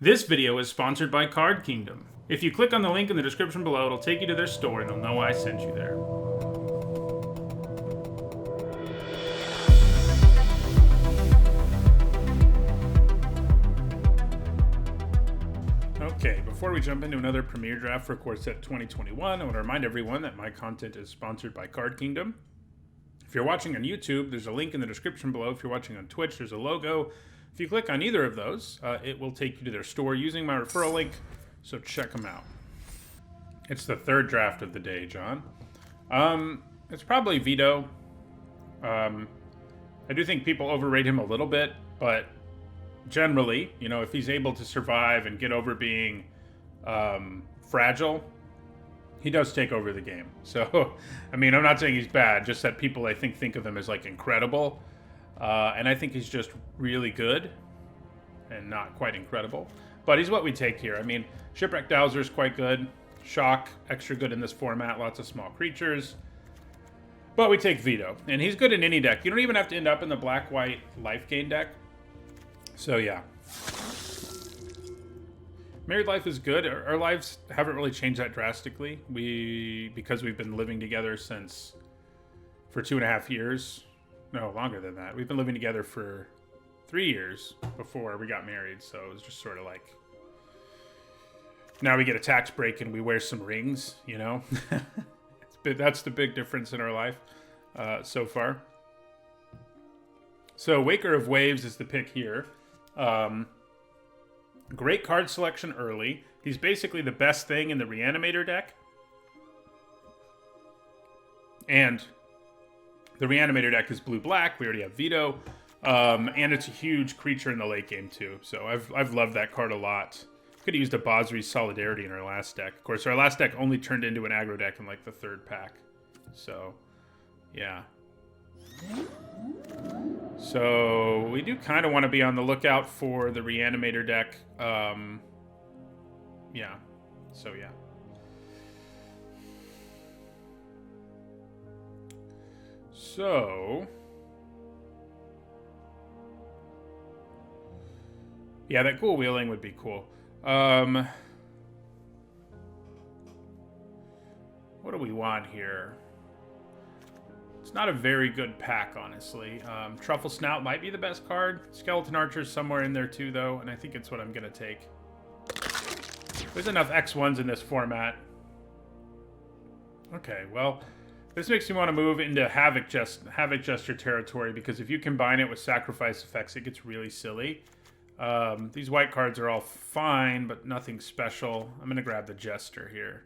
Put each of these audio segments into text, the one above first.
This video is sponsored by Card Kingdom. If you click on the link in the description below, it'll take you to their store and they'll know I sent you there. Okay, before we jump into another Premier Draft for Core Set 2021, I want to remind everyone that my content is sponsored by Card Kingdom. If you're watching on YouTube, there's a link in the description below. If you're watching on Twitch, there's a logo. If you click on either of those, it will take you to their store using my referral link, so check them out. It's the third draft of the day, John. It's probably Vito. I do think people overrate him a little bit, but generally, you know, if he's able to survive and get over being fragile, he does take over the game. So, I mean, I'm not saying he's bad, just that people, I think of him as, like, incredible. And I think he's just really good and not quite incredible. But he's what we take here. I mean, Shipwreck Dowser is quite good. Shock, extra good in this format. Lots of small creatures. But we take Vito. And he's good in any deck. You don't even have to end up in the black-white life gain deck. So, yeah. Married life is good. Our lives haven't really changed that drastically. Because we've been living together for 2.5 years. No, longer than that. We've been living together for 3 years before we got married, so it was just sort of like, now we get a tax break and we wear some rings, you know? That's the big difference in our life so far. So Waker of Waves is the pick here. Great card selection early. He's basically the best thing in the Reanimator deck. And the Reanimator deck is blue-black. We already have Vito. And it's a huge creature in the late game, too. So I've loved that card a lot. Could have used a Bosri's Solidarity in our last deck. Of course, our last deck only turned into an aggro deck in, like, the third pack. So, yeah. So, we do kind of want to be on the lookout for the Reanimator deck. Yeah. So, yeah. So, yeah, that cool wheeling would be cool. What do we want here? It's not a very good pack, honestly. Truffle Snout might be the best card. Skeleton Archer's somewhere in there too, though, and I think it's what I'm going to take. There's enough X1s in this format. Okay, well, this makes me want to move into Havoc Gesture territory, because if you combine it with Sacrifice effects, it gets really silly. These white cards are all fine, but nothing special. I'm going to grab the Jester here.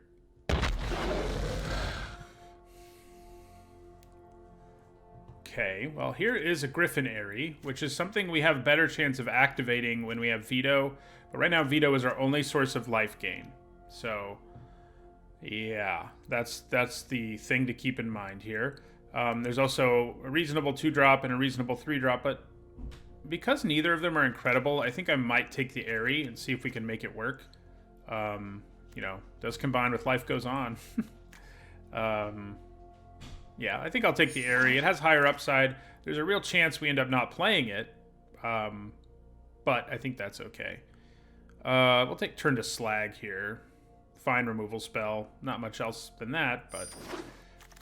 Okay, well, here is a Griffin Airy, which is something we have a better chance of activating when we have Vito. But right now, Vito is our only source of life gain. So, yeah, that's the thing to keep in mind here. There's also a reasonable 2-drop and a reasonable 3-drop, but because neither of them are incredible, I think I might take the Airy and see if we can make it work. You know, does combine with Life Goes On. Yeah, I think I'll take the Airy. It has higher upside. There's a real chance we end up not playing it, but I think that's okay. We'll take Turn to Slag here. Fine removal spell. Not much else than that, but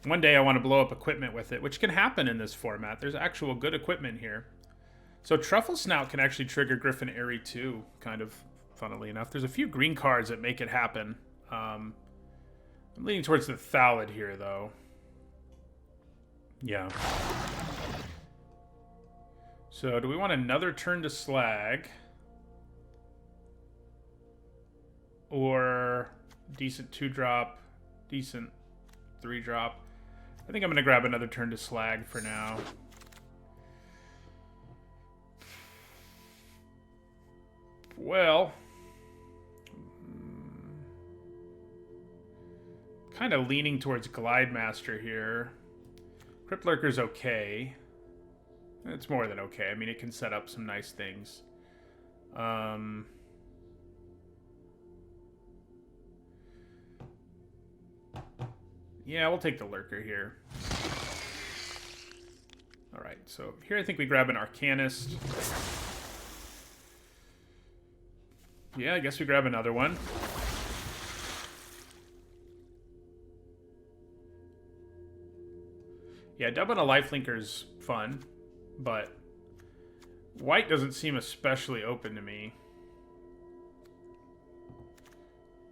one day I want to blow up equipment with it, which can happen in this format. There's actual good equipment here. So Truffle Snout can actually trigger Griffin Airy too, kind of funnily enough. There's a few green cards that make it happen. I'm leaning towards the Thallid here, though. Yeah. So do we want another Turn to Slag? Or decent 2-drop, decent 3-drop? I think I'm going to grab another Turn to Slag for now. Well, kind of leaning towards Glide Master here. Crypt Lurker's okay. It's more than okay. I mean, it can set up some nice things. Yeah, we'll take the Lurker here. Alright, so here I think we grab an Arcanist. Yeah, I guess we grab another one. Yeah, doubling a lifelinker's fun, but white doesn't seem especially open to me.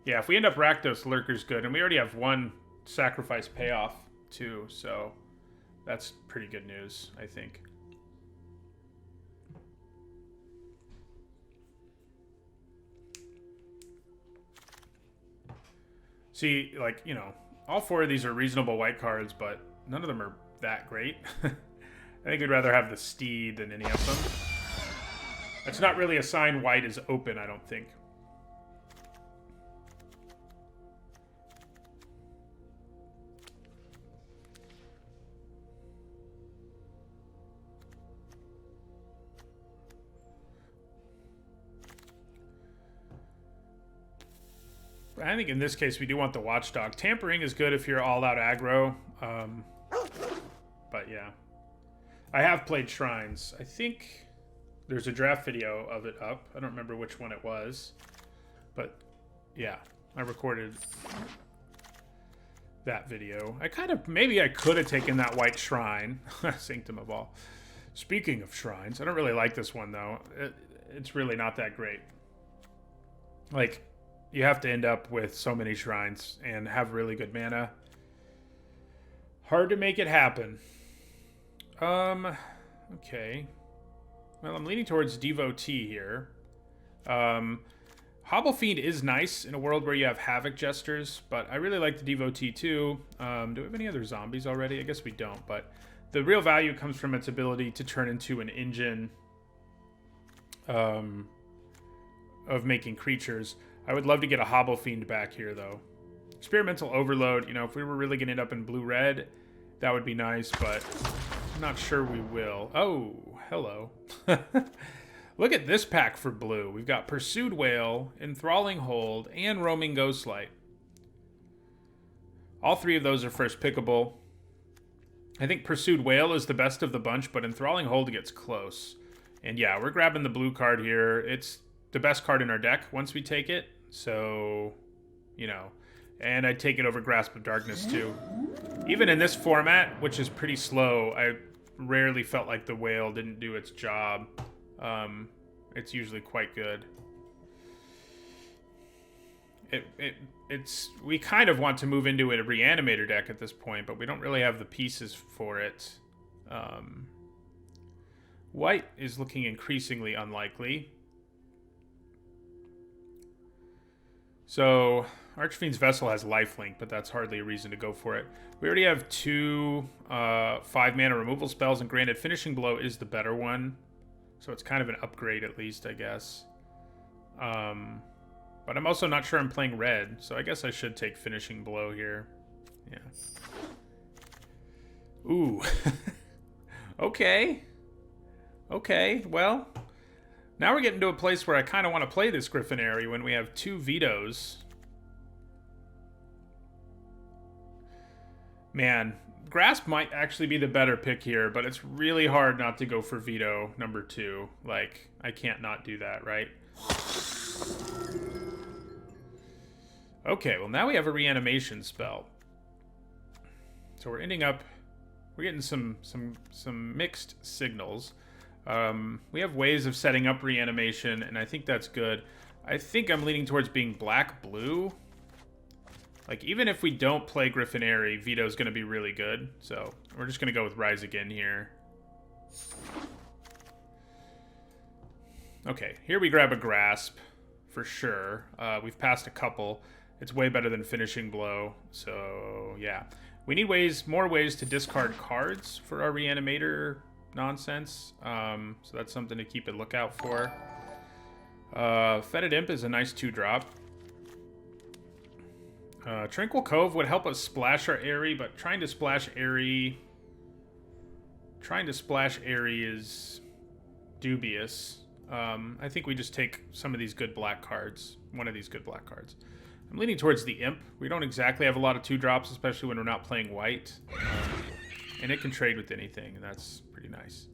Yeah, if we end up Rakdos, Lurker's good, and we already have one sacrifice payoff too, so that's pretty good news, I think. See, like, you know, all four of these are reasonable white cards, but none of them are that great. I think we'd rather have the Steed than any of them. That's not really a sign white is open, I don't think. I think in this case we do want the Watchdog. Tampering is good if you're all out aggro. But yeah. I have played Shrines. I think there's a draft video of it up. I don't remember which one it was. But yeah, I recorded that video. Maybe I could have taken that white Shrine. Sanctum of All. Speaking of Shrines, I don't really like this one though. It's really not that great. Like, you have to end up with so many Shrines and have really good mana. Hard to make it happen. Okay. Well, I'm leaning towards Devotee here. Hobble Fiend is nice in a world where you have Havoc Jesters, but I really like the Devotee too. Do we have any other zombies already? I guess we don't, but the real value comes from its ability to turn into an engine of making creatures. I would love to get a Hobble Fiend back here, though. Experimental Overload, you know, if we were really going to end up in blue-red, that would be nice, but I'm not sure we will. Oh, hello. Look at this pack for blue. We've got Pursued Whale, Enthralling Hold, and Roaming Ghostlight. All three of those are first pickable. I think Pursued Whale is the best of the bunch, but Enthralling Hold gets close. And yeah, we're grabbing the blue card here. It's the best card in our deck once we take it. So, you know, and I'd take it over Grasp of Darkness too. Even in this format, which is pretty slow, I rarely felt like the whale didn't do its job. It's usually quite good. We kind of want to move into a Reanimator deck at this point, but we don't really have the pieces for it. White is looking increasingly unlikely. So, Archfiend's Vessel has lifelink, but that's hardly a reason to go for it. We already have two 5-mana removal spells, and granted, Finishing Blow is the better one. So it's kind of an upgrade at least, I guess. But I'm also not sure I'm playing red, so I guess I should take Finishing Blow here. Yeah. Ooh. Okay. Okay, well... Now we're getting to a place where I kind of want to play this Griffinary when we have two vetoes. Man, Grasp might actually be the better pick here, but it's really hard not to go for veto number 2. Like, I can't not do that, right? Okay, well now we have a reanimation spell. So we're getting some mixed signals. We have ways of setting up reanimation, and I think that's good. I think I'm leaning towards being black-blue. Like, even if we don't play Griffinary, Veto's going to be really good. So, we're just going to go with Rise Again here. Okay, here we grab a Grasp, for sure. We've passed a couple. It's way better than Finishing Blow, so yeah. We need more ways to discard cards for our Reanimator nonsense, so that's something to keep a lookout for. Fetid Imp is a nice 2-drop. Tranquil Cove would help us splash our Airy, but trying to splash Airy is dubious. I think we just take some of these good black cards. One of these good black cards. I'm leaning towards the Imp. We don't exactly have a lot of 2-drops, especially when we're not playing white. And it can trade with anything, and that's pretty nice.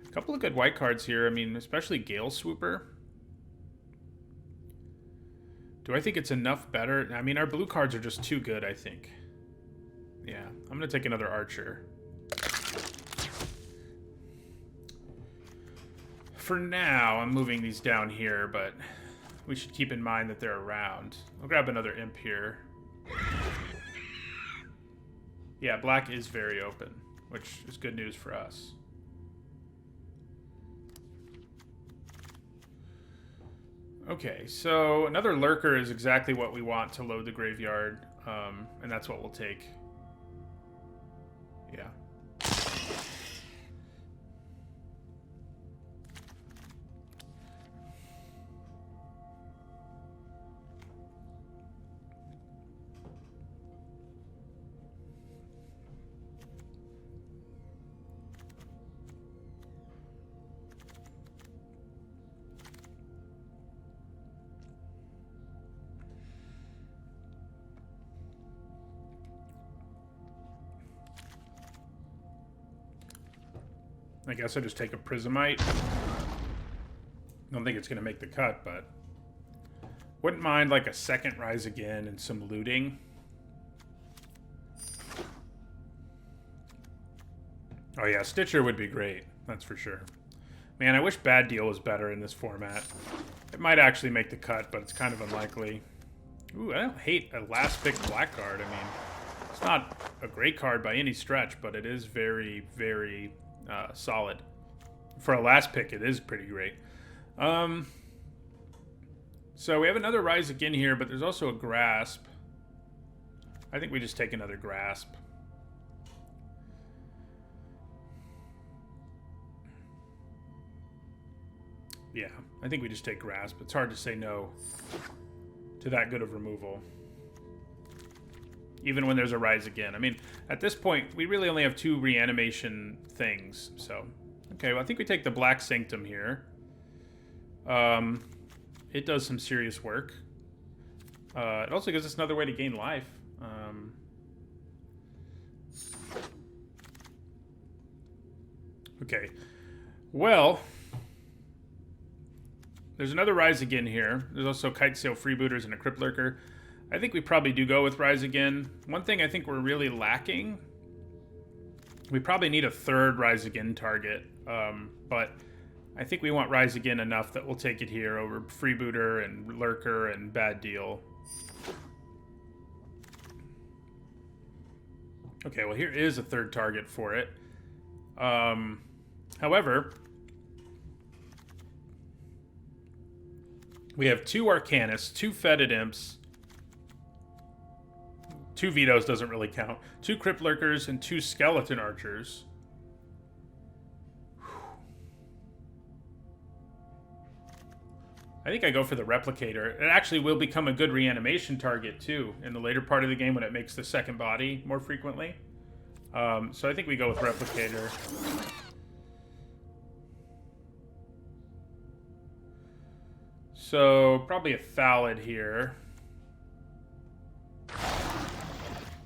A couple of good white cards here. I mean, especially Gale Swooper. Do I think it's enough better? I mean, our blue cards are just too good, I think. Yeah, I'm going to take another Archer. For now, I'm moving these down here, but we should keep in mind that they're around. I'll grab another Imp here. Yeah, black is very open, which is good news for us. Okay, so another Lurker is exactly what we want to load the graveyard, and that's what we'll take. Yeah. I guess I'll just take a Prismite. I don't think it's going to make the cut, but wouldn't mind like a second Rise Again and some looting. Oh yeah, Stitcher would be great. That's for sure. Man, I wish Bad Deal was better in this format. It might actually make the cut, but it's kind of unlikely. Ooh, I don't hate a last pick black card. I mean, it's not a great card by any stretch, but it is very, very solid. For a last pick, it is pretty great. So we have another Rise Again here, but there's also a Grasp. I think we just take another Grasp. Yeah, I think we just take Grasp. It's hard to say no to that good of removal. Even when there's a Rise Again. I mean, at this point, we really only have 2 reanimation things. So, okay, well, I think we take the Black Sanctum here. It does some serious work. It also gives us another way to gain life. Okay, well, there's another Rise Again here. There's also Kite Sail Freebooters and a Crypt Lurker. I think we probably do go with Rise Again. One thing I think we're really lacking, we probably need a third Rise Again target, but I think we want Rise Again enough that we'll take it here over Freebooter and Lurker and Bad Deal. Okay, well here is a third target for it. However, we have 2 Arcanists, 2 Fetid Imps, 2 Vetoes doesn't really count, 2 Crypt Lurkers, and 2 Skeleton Archers. I think I go for the Replicator. It actually will become a good reanimation target, too, in the later part of the game when it makes the second body more frequently. So I think we go with Replicator. So, probably a Thallid here.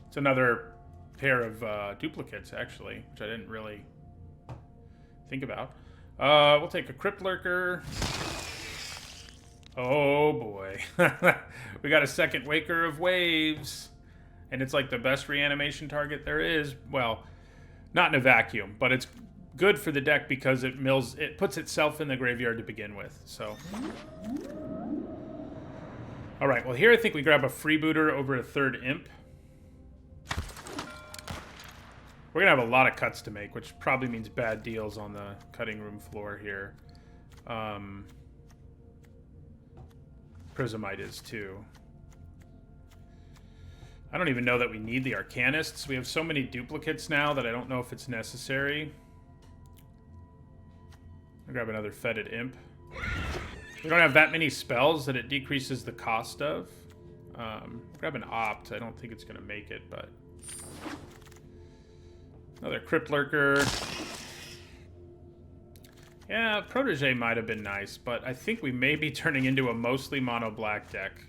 It's another pair of duplicates, actually, which I didn't really think about. We'll take a Crypt Lurker. Oh, boy. We got a second Waker of Waves. And it's like the best reanimation target there is. Well, not in a vacuum, but it's good for the deck because it puts itself in the graveyard to begin with. So, all right. Well, here I think we grab a Freebooter over a third Imp. We're gonna have a lot of cuts to make, which probably means bad deals on the cutting room floor here. Prismite is too. I don't even know that we need the Arcanists. We have so many duplicates now that I don't know if it's necessary. I'll grab another Fetid Imp. We don't have that many spells that it decreases the cost of. Grab an Opt. I don't think it's going to make it, but... Another Crypt Lurker. Yeah, Protege might have been nice, but I think we may be turning into a mostly mono-black deck.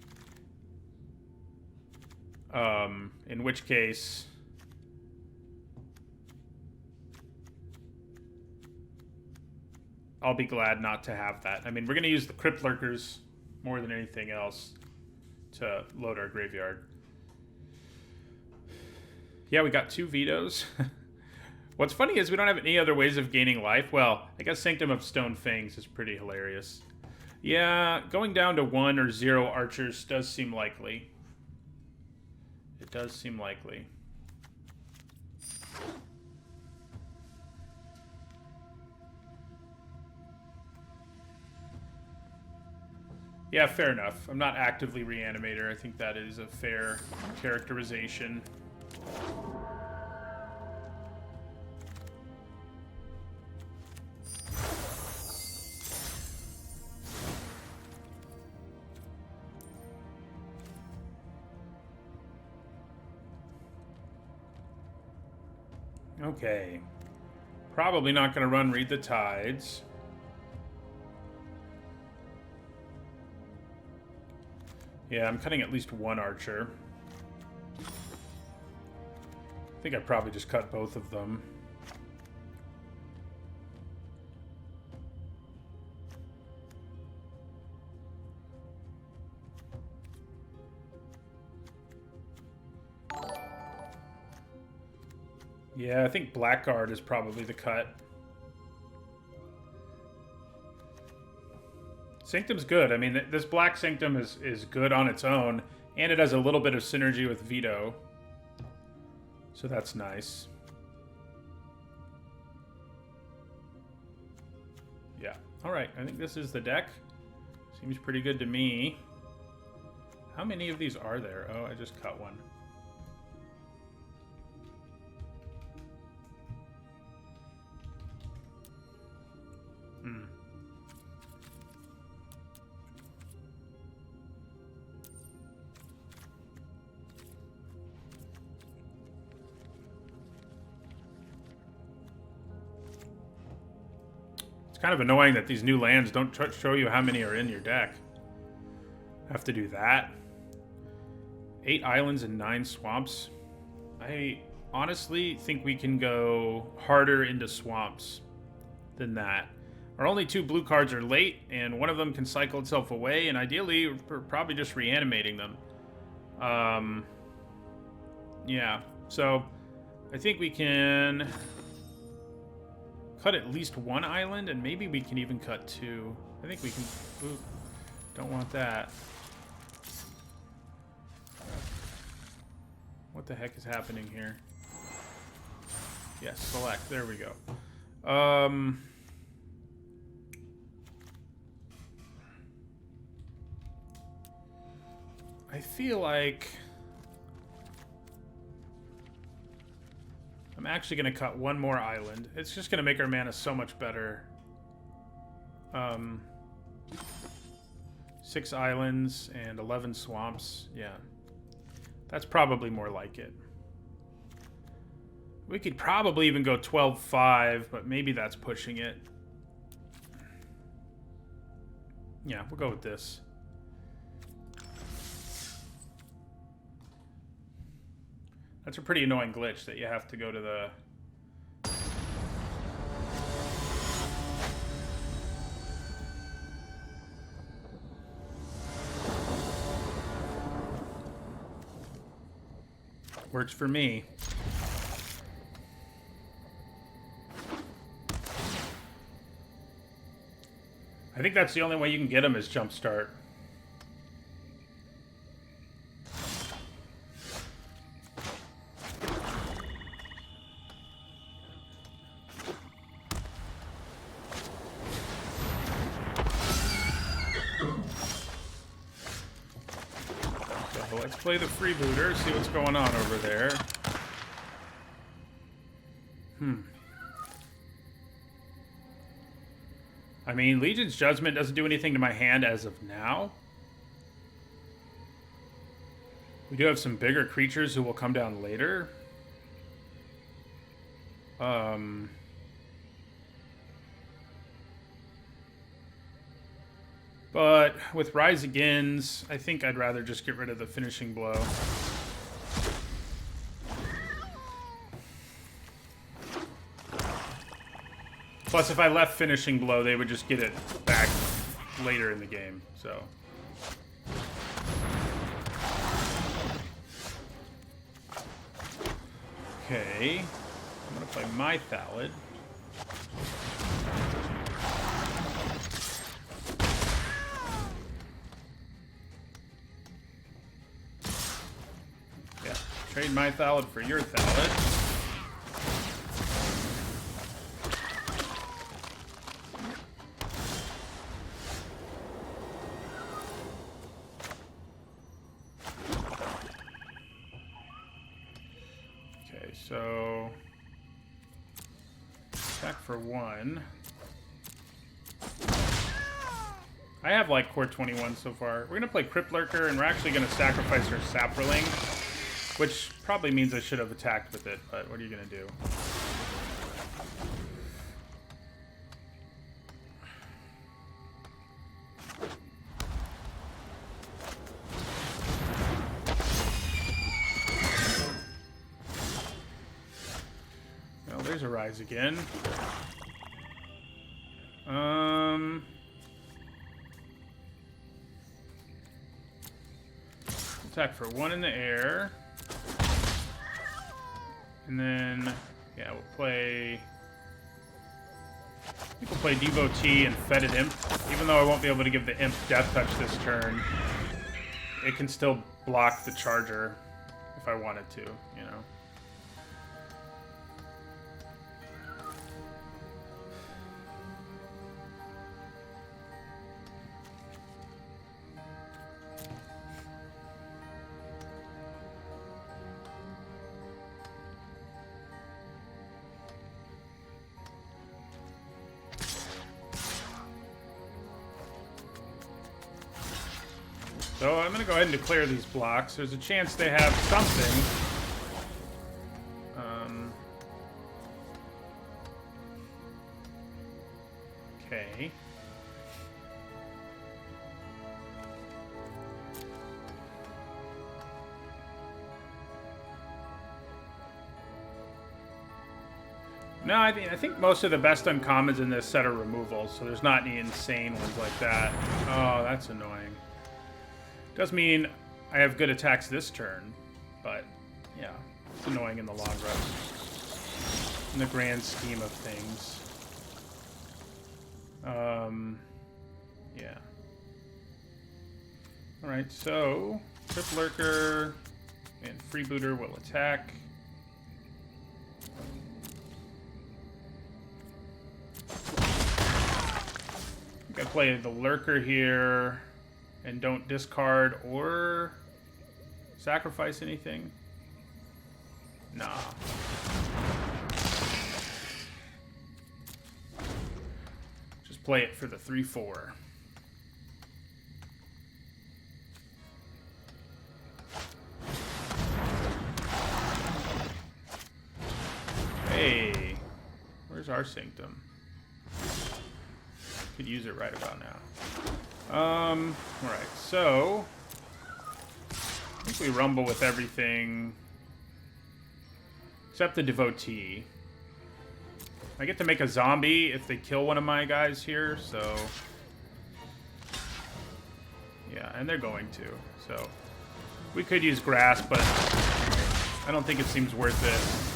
In which case... I'll be glad not to have that. I mean, we're going to use the Crypt Lurkers more than anything else. to load our graveyard. Yeah, we got 2 vetoes. What's funny is we don't have any other ways of gaining life. Well, I guess Sanctum of Stone Fangs is pretty hilarious. Yeah, going down to 1 or 0 archers does seem likely. It does seem likely. Yeah, fair enough. I'm not actively Reanimator. I think that is a fair characterization. Okay. Probably not going to run Read the Tides. Yeah, I'm cutting at least 1 archer. I think I probably just cut both of them. Yeah, I think Blackguard is probably the cut. Sanctum's good. I mean, this Black Sanctum is good on its own, and it has a little bit of synergy with Veto. So that's nice. Yeah. Alright, I think this is the deck. Seems pretty good to me. How many of these are there? Oh, I just cut one. Kind of annoying that these new lands don't show you how many are in your deck. Have to do that. 8 islands and 9 swamps. I honestly think we can go harder into swamps than that. Our only 2 blue cards are late, and one of them can cycle itself away, and ideally we're probably just reanimating them. Yeah, so I think we can cut at least 1 island, and maybe we can even cut 2. I think we can... Ooh, don't want that. What the heck is happening here? Yes, select. There we go. I feel like I'm actually going to cut 1 more island. It's just going to make our mana so much better. 6 islands and 11 swamps. Yeah. That's probably more like it. We could probably even go 12-5, but maybe that's pushing it. Yeah, we'll go with this. That's a pretty annoying glitch that you have to go to the... Works for me. I think that's the only way you can get him is Jumpstart. So let's play the freebooter, see what's going on over there. I mean, Legion's Judgment doesn't do anything to my hand as of now. We do have some bigger creatures who will come down later. But with Rise Agains, I think I'd rather just get rid of the Finishing Blow. Plus, if I left Finishing Blow, they would just get it back later in the game, so... Okay. I'm going to play my Thallid. Yeah. Trade my Thallid for your Thallid. So, attack for 1. I have like core 21 so far. We're going to play Crypt Lurker, and we're actually going to sacrifice our Saproling, which probably means I should have attacked with it, but what are you going to do? There's a Rise again. Attack for 1 in the air. And then, yeah, we'll play... I think we'll play Devotee and Fetid Imp. Even though I won't be able to give the Imp Death Touch this turn, it can still block the Charger if I wanted to, you know. So I'm going to go ahead and declare these blocks. There's a chance they have something. Okay. No, I think most of the best uncommons in this set are removals, so there's not any insane ones like that. Oh, that's annoying. Does mean I have good attacks this turn, but yeah, it's annoying in the long run. In the grand scheme of things. Yeah. Alright, so Crypt Lurker and Freebooter will attack. I think I play the Lurker here. And don't discard or sacrifice anything? Nah. Just play it for the 3/4. Hey, where's our Sanctum? Could use it right about now. Alright, so I think we rumble with everything except the Devotee. I get to make a zombie if they kill one of my guys here, so yeah, and they're going to. So we could use Grasp, but I don't think it seems worth it.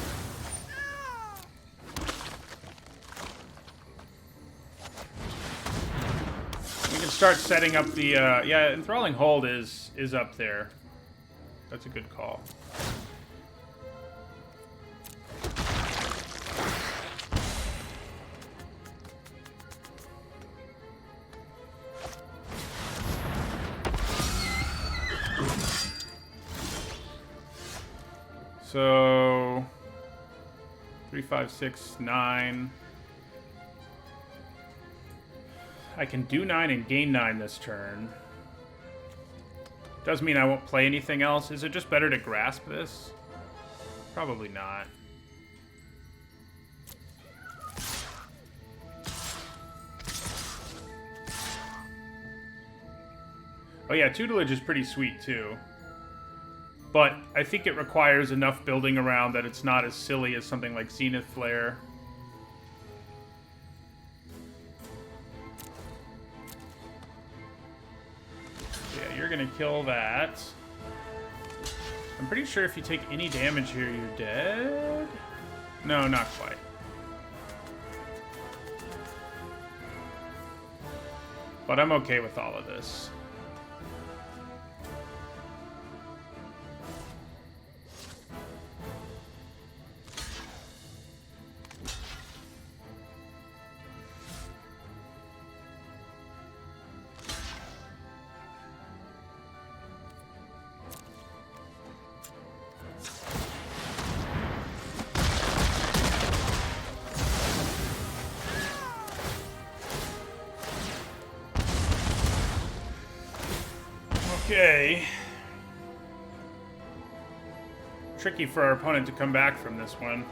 Start setting up the yeah, Enthralling Hold is up there. That's a good call. So 3, 5, 6, 9. I can do 9 and gain 9 this turn. Does mean I won't play anything else. Is it just better to grasp this? Probably not. Oh yeah, Tutelage is pretty sweet too. But I think it requires enough building around that it's not as silly as something like Zenith Flare. You're gonna kill that. I'm pretty sure if you take any damage here, you're dead. No, not quite. But I'm okay with all of this. Okay. Tricky for our opponent to come back from this one.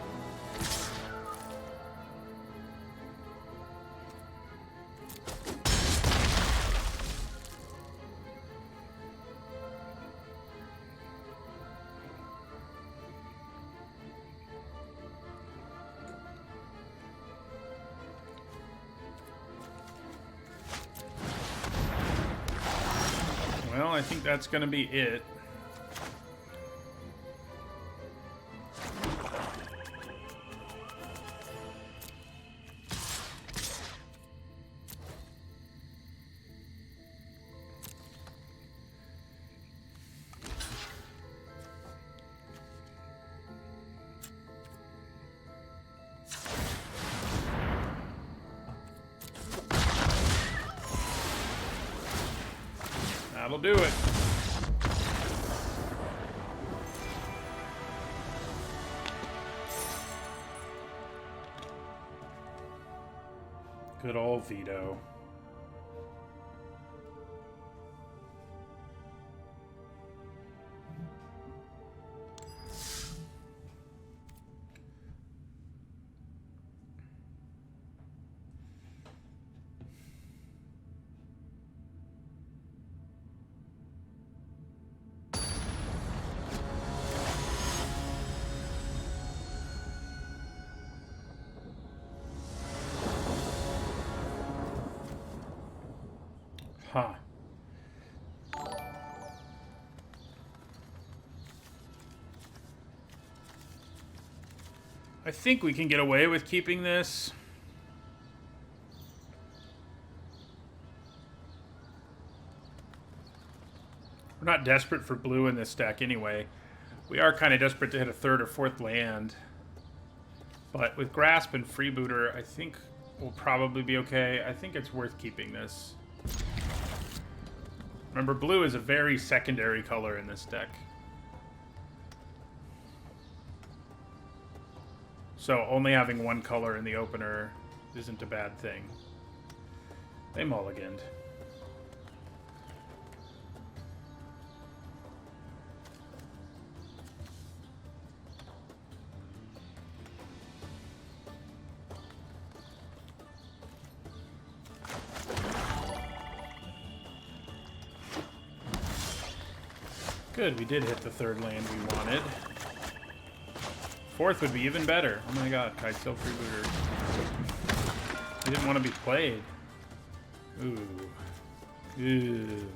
Well, I think that's going to be it. That'll do it. Good old Vito. Huh. I think we can get away with keeping this. We're not desperate for blue in this deck anyway. We are kind of desperate to hit a third or fourth land. But with Grasp and Freebooter, I think we'll probably be okay. I think it's worth keeping this. Remember, blue is a very secondary color in this deck. So only having one color in the opener isn't a bad thing. They mulliganed. Good, we did hit the third land we wanted. Fourth would be even better. Oh my god, Kitesail Freebooter. He didn't want to be played. Ooh. Ooh.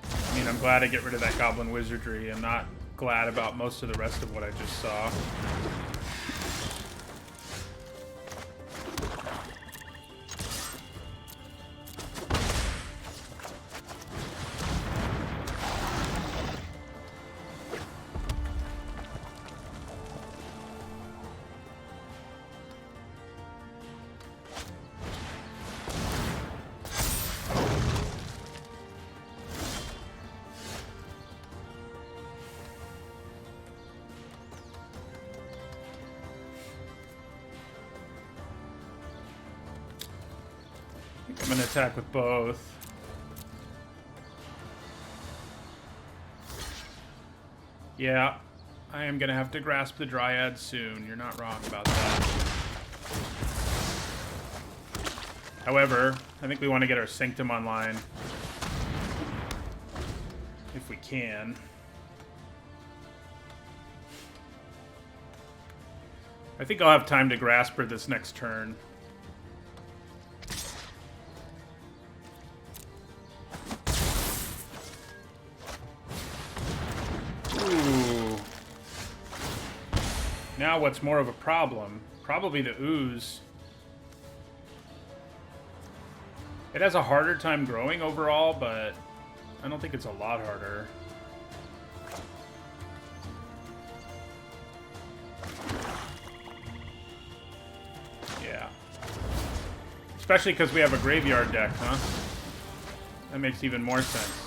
I mean, I'm glad I get rid of that Goblin Wizardry. I'm not glad about most of the rest of what I just saw. I'm going to attack with both. Yeah, I am going to have to grasp the Dryad soon. You're not wrong about that. However, I think we want to get our Sanctum online. If we can. I think I'll have time to grasp her this next turn. Ooh. Now what's more of a problem? Probably the ooze. It has a harder time growing overall, but I don't think it's a lot harder. Yeah. Especially because we have a graveyard deck, huh? That makes even more sense.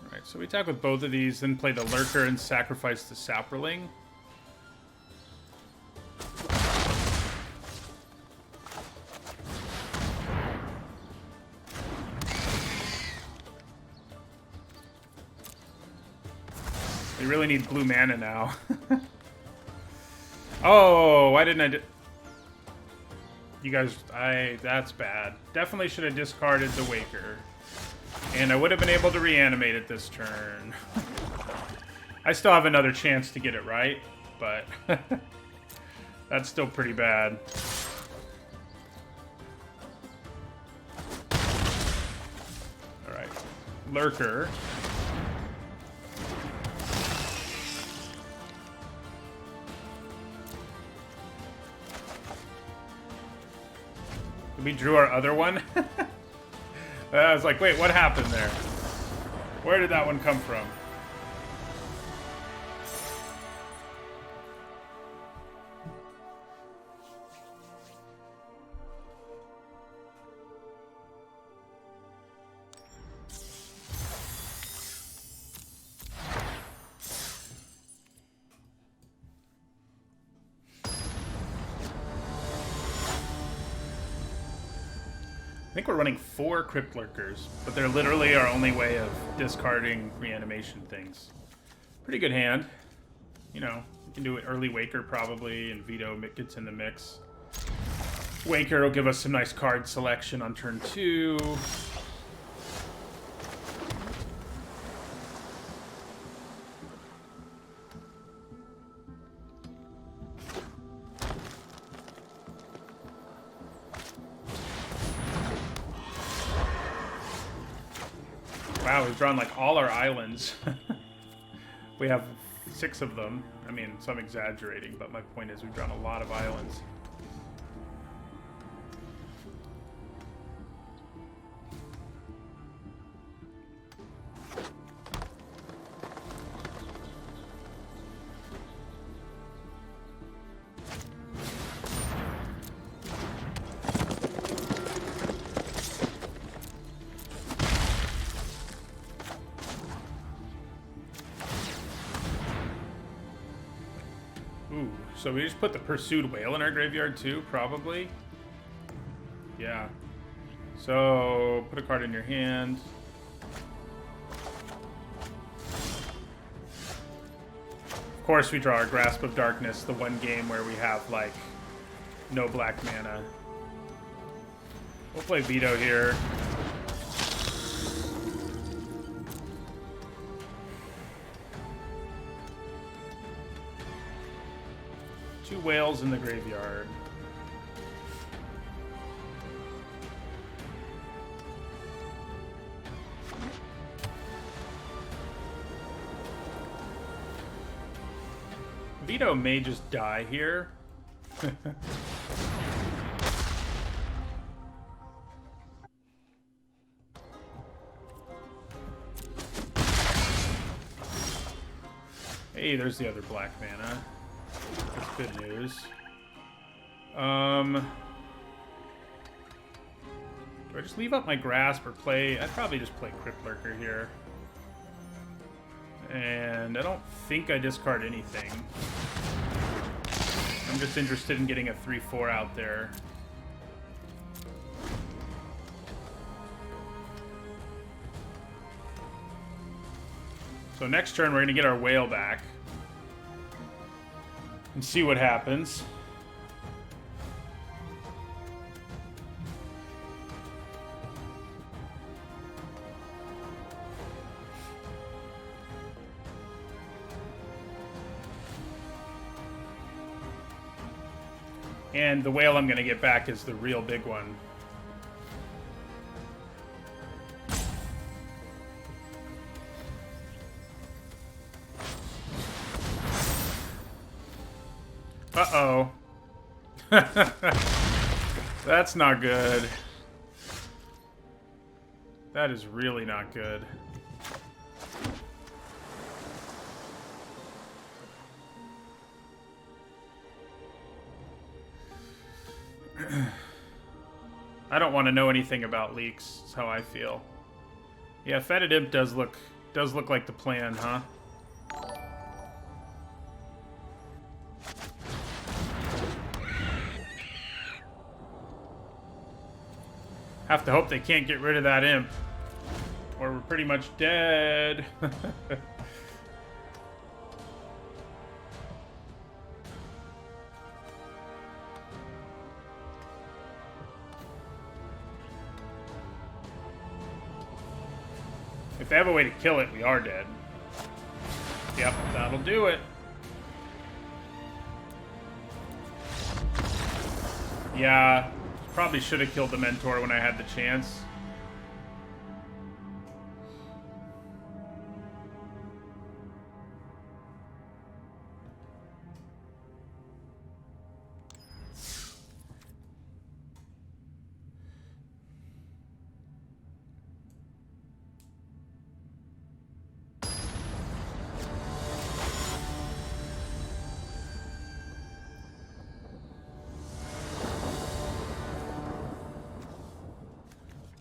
Alright, so we attack with both of these, then play the Lurker and sacrifice the Saproling. We really need blue mana now. Oh, why didn't I do... You guys, that's bad. Definitely should have discarded the Waker. And I would have been able to reanimate it this turn. I still have another chance to get it right, but that's still pretty bad. Alright. Lurker. We drew our other one. I was like, wait, what happened there? Where did that one come from? I think we're running 4 Crypt Lurkers, but they're literally our only way of discarding reanimation things. Pretty good hand. You know, you can do an early Waker probably, and Veto gets in the mix. Waker will give us some nice card selection on turn 2. Wow, we've drawn like all our islands. We have 6 of them. I mean, some exaggerating, but my point is we've drawn a lot of islands. Ooh, so we just put the Pursued Whale in our graveyard too, probably? Yeah. So, put a card in your hand. Of course we draw our Grasp of Darkness, the one game where we have, like, no black mana. We'll play Veto here. Two whales in the graveyard. Veto may just die here. Hey, there's the other black mana. That's good news. Do I just leave up my Grasp or play... I'd probably just play Crypt Lurker here. And I don't think I discard anything. I'm just interested in getting a 3/4 out there. So next turn we're going to get our whale back. And see what happens. And the whale I'm going to get back is the real big one. Uh-oh. That's not good. That is really not good. I don't want to know anything about leaks. That's how I feel. Yeah, Fetid Imp does look like the plan, huh? Have to hope they can't get rid of that imp, or we're pretty much dead. If they have a way to kill it, we are dead. Yep, that'll do it. Yeah, probably should have killed the Mentor when I had the chance.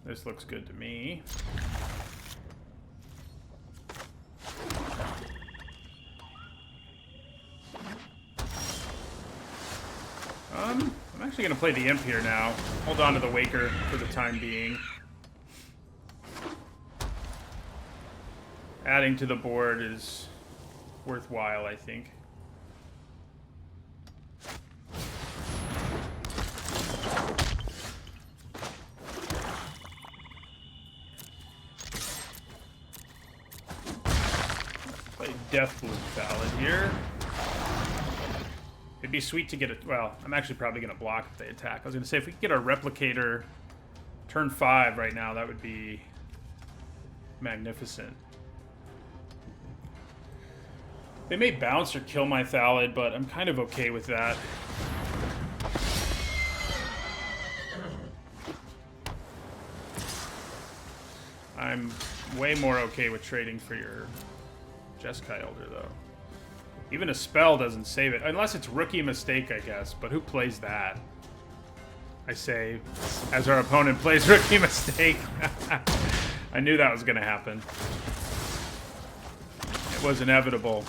This looks good to me. I'm actually going to play the Imp here now. Hold on to the Waker for the time being. Adding to the board is worthwhile, I think. Deathbloom Ballad here. It'd be sweet to get it. Well, I'm actually probably going to block if they attack. I was going to say, if we could get our Replicator turn 5 right now, that would be magnificent. They may bounce or kill my Thallid, but I'm kind of okay with that. I'm way more okay with trading for your Jeskai Elder, though. Even a spell doesn't save it. Unless it's Rookie Mistake, I guess. But who plays that? I say, as our opponent plays Rookie Mistake. I knew that was going to happen. It was inevitable.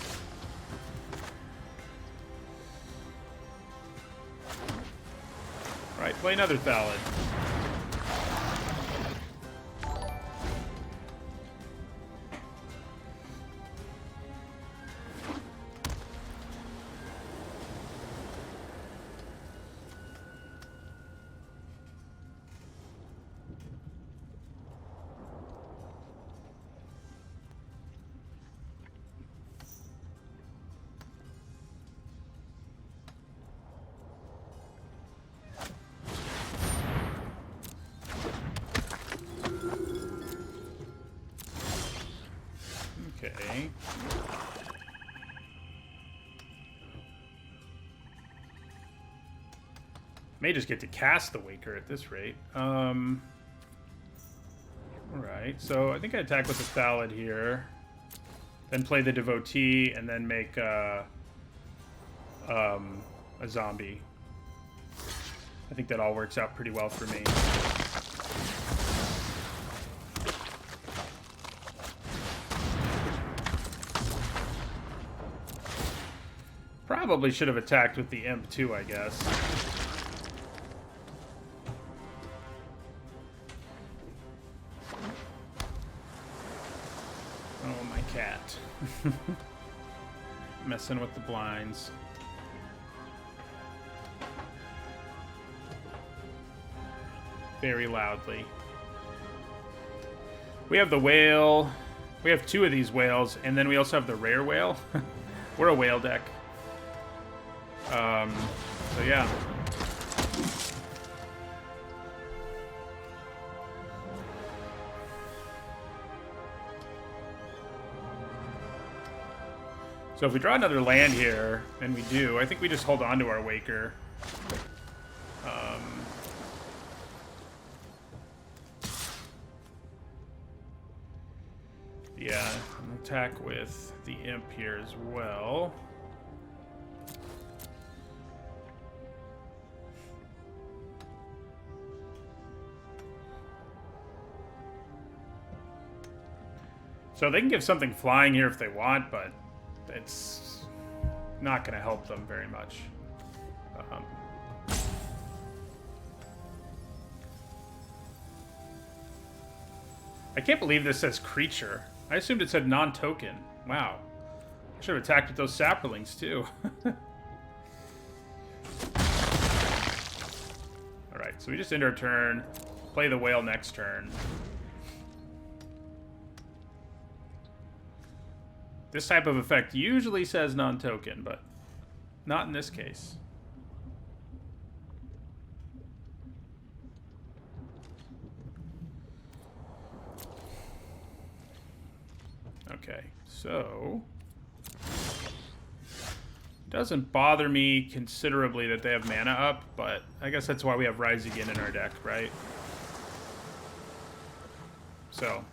Right, play another Thallid. Okay. May just get to cast the Waker at this rate. Alright, so I think I attack with the Thallid here. Then play the Devotee, and then make a zombie. I think that all works out pretty well for me. Probably should have attacked with the Imp too, I guess. Oh, my cat. Messing with the blinds. Very loudly. We have the whale. We have 2 of these whales, and then we also have the rare whale. We're a whale deck. So yeah. So if we draw another land here, and we do, I think we just hold on to our Waker. Yeah, and attack with the Imp here as well. So they can give something flying here if they want, but it's not going to help them very much. I can't believe this says creature. I assumed it said non-token. Wow. I should have attacked with those saplings too. Alright, so we just end our turn, play the whale next turn. This type of effect usually says non-token, but not in this case. Okay, so doesn't bother me considerably that they have mana up, but I guess that's why we have Rise Again in our deck, right? So,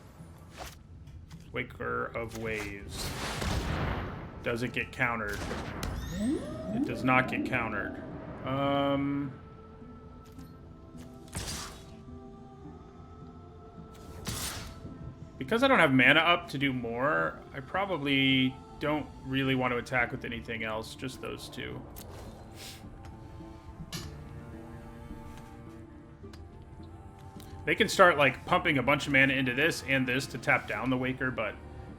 Waker of Waves. Does it get countered? It does not get countered. Because I don't have mana up to do more, I probably don't really want to attack with anything else, just those two. They can start, like, pumping a bunch of mana into this and this to tap down the Waker, but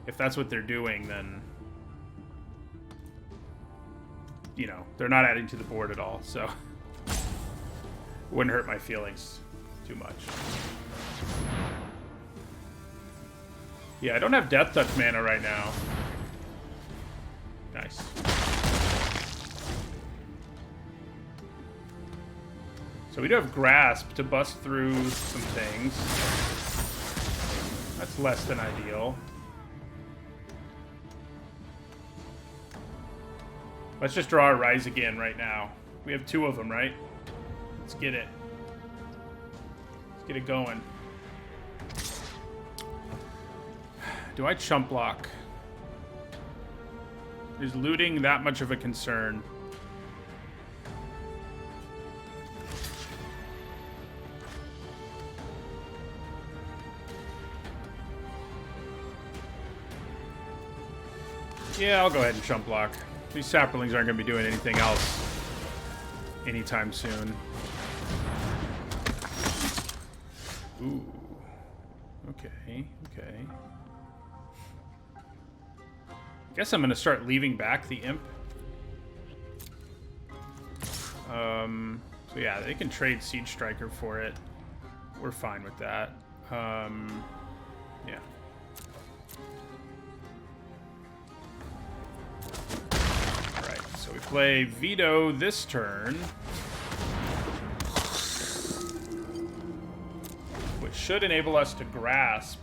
if that's what they're doing, then, you know, they're not adding to the board at all, so it wouldn't hurt my feelings too much. Yeah, I don't have Death Touch mana right now. Nice. So we do have Grasp to bust through some things. That's less than ideal. Let's just draw a Rise Again right now. We have two of them, right? Let's get it. Let's get it going. Do I chump block? Is looting that much of a concern? Yeah, I'll go ahead and chump block. These saplings aren't going to be doing anything else anytime soon. Ooh. Okay, okay. Guess I'm going to start leaving back the Imp. So yeah, they can trade Siege Striker for it. We're fine with that. Yeah. Alright, so we play Veto this turn. Which should enable us to grasp.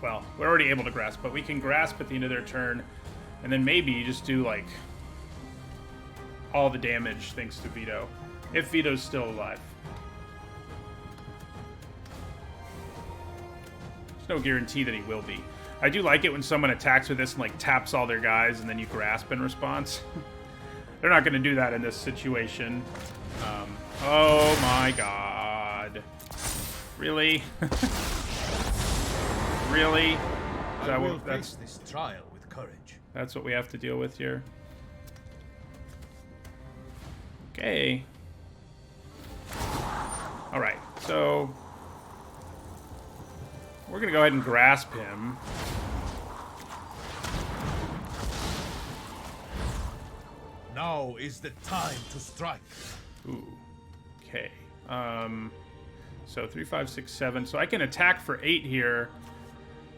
Well, we're already able to grasp, but we can grasp at the end of their turn, and then maybe just do, like, all the damage thanks to Veto, if Veto's still alive. There's no guarantee that he will be. I do like it when someone attacks with this and, like, taps all their guys, and then you grasp in response. They're not going to do that in this situation. Oh my god. Really? Really? I will face this trial with courage. That's what we have to deal with here. Okay. Alright, so we're going to go ahead and grasp him. Now is the time to strike. Ooh. Okay. So 3, 5, 6, 7. So I can attack for 8 here.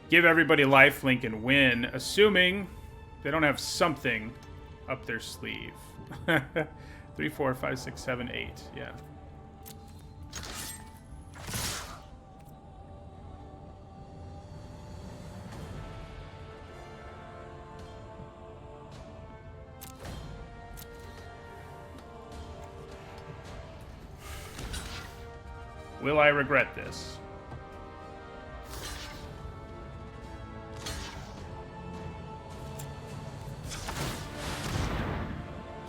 Give everybody lifelink and win, assuming they don't have something up their sleeve. 3, 4, 5, 6, 7, 8. Yeah. Will I regret this?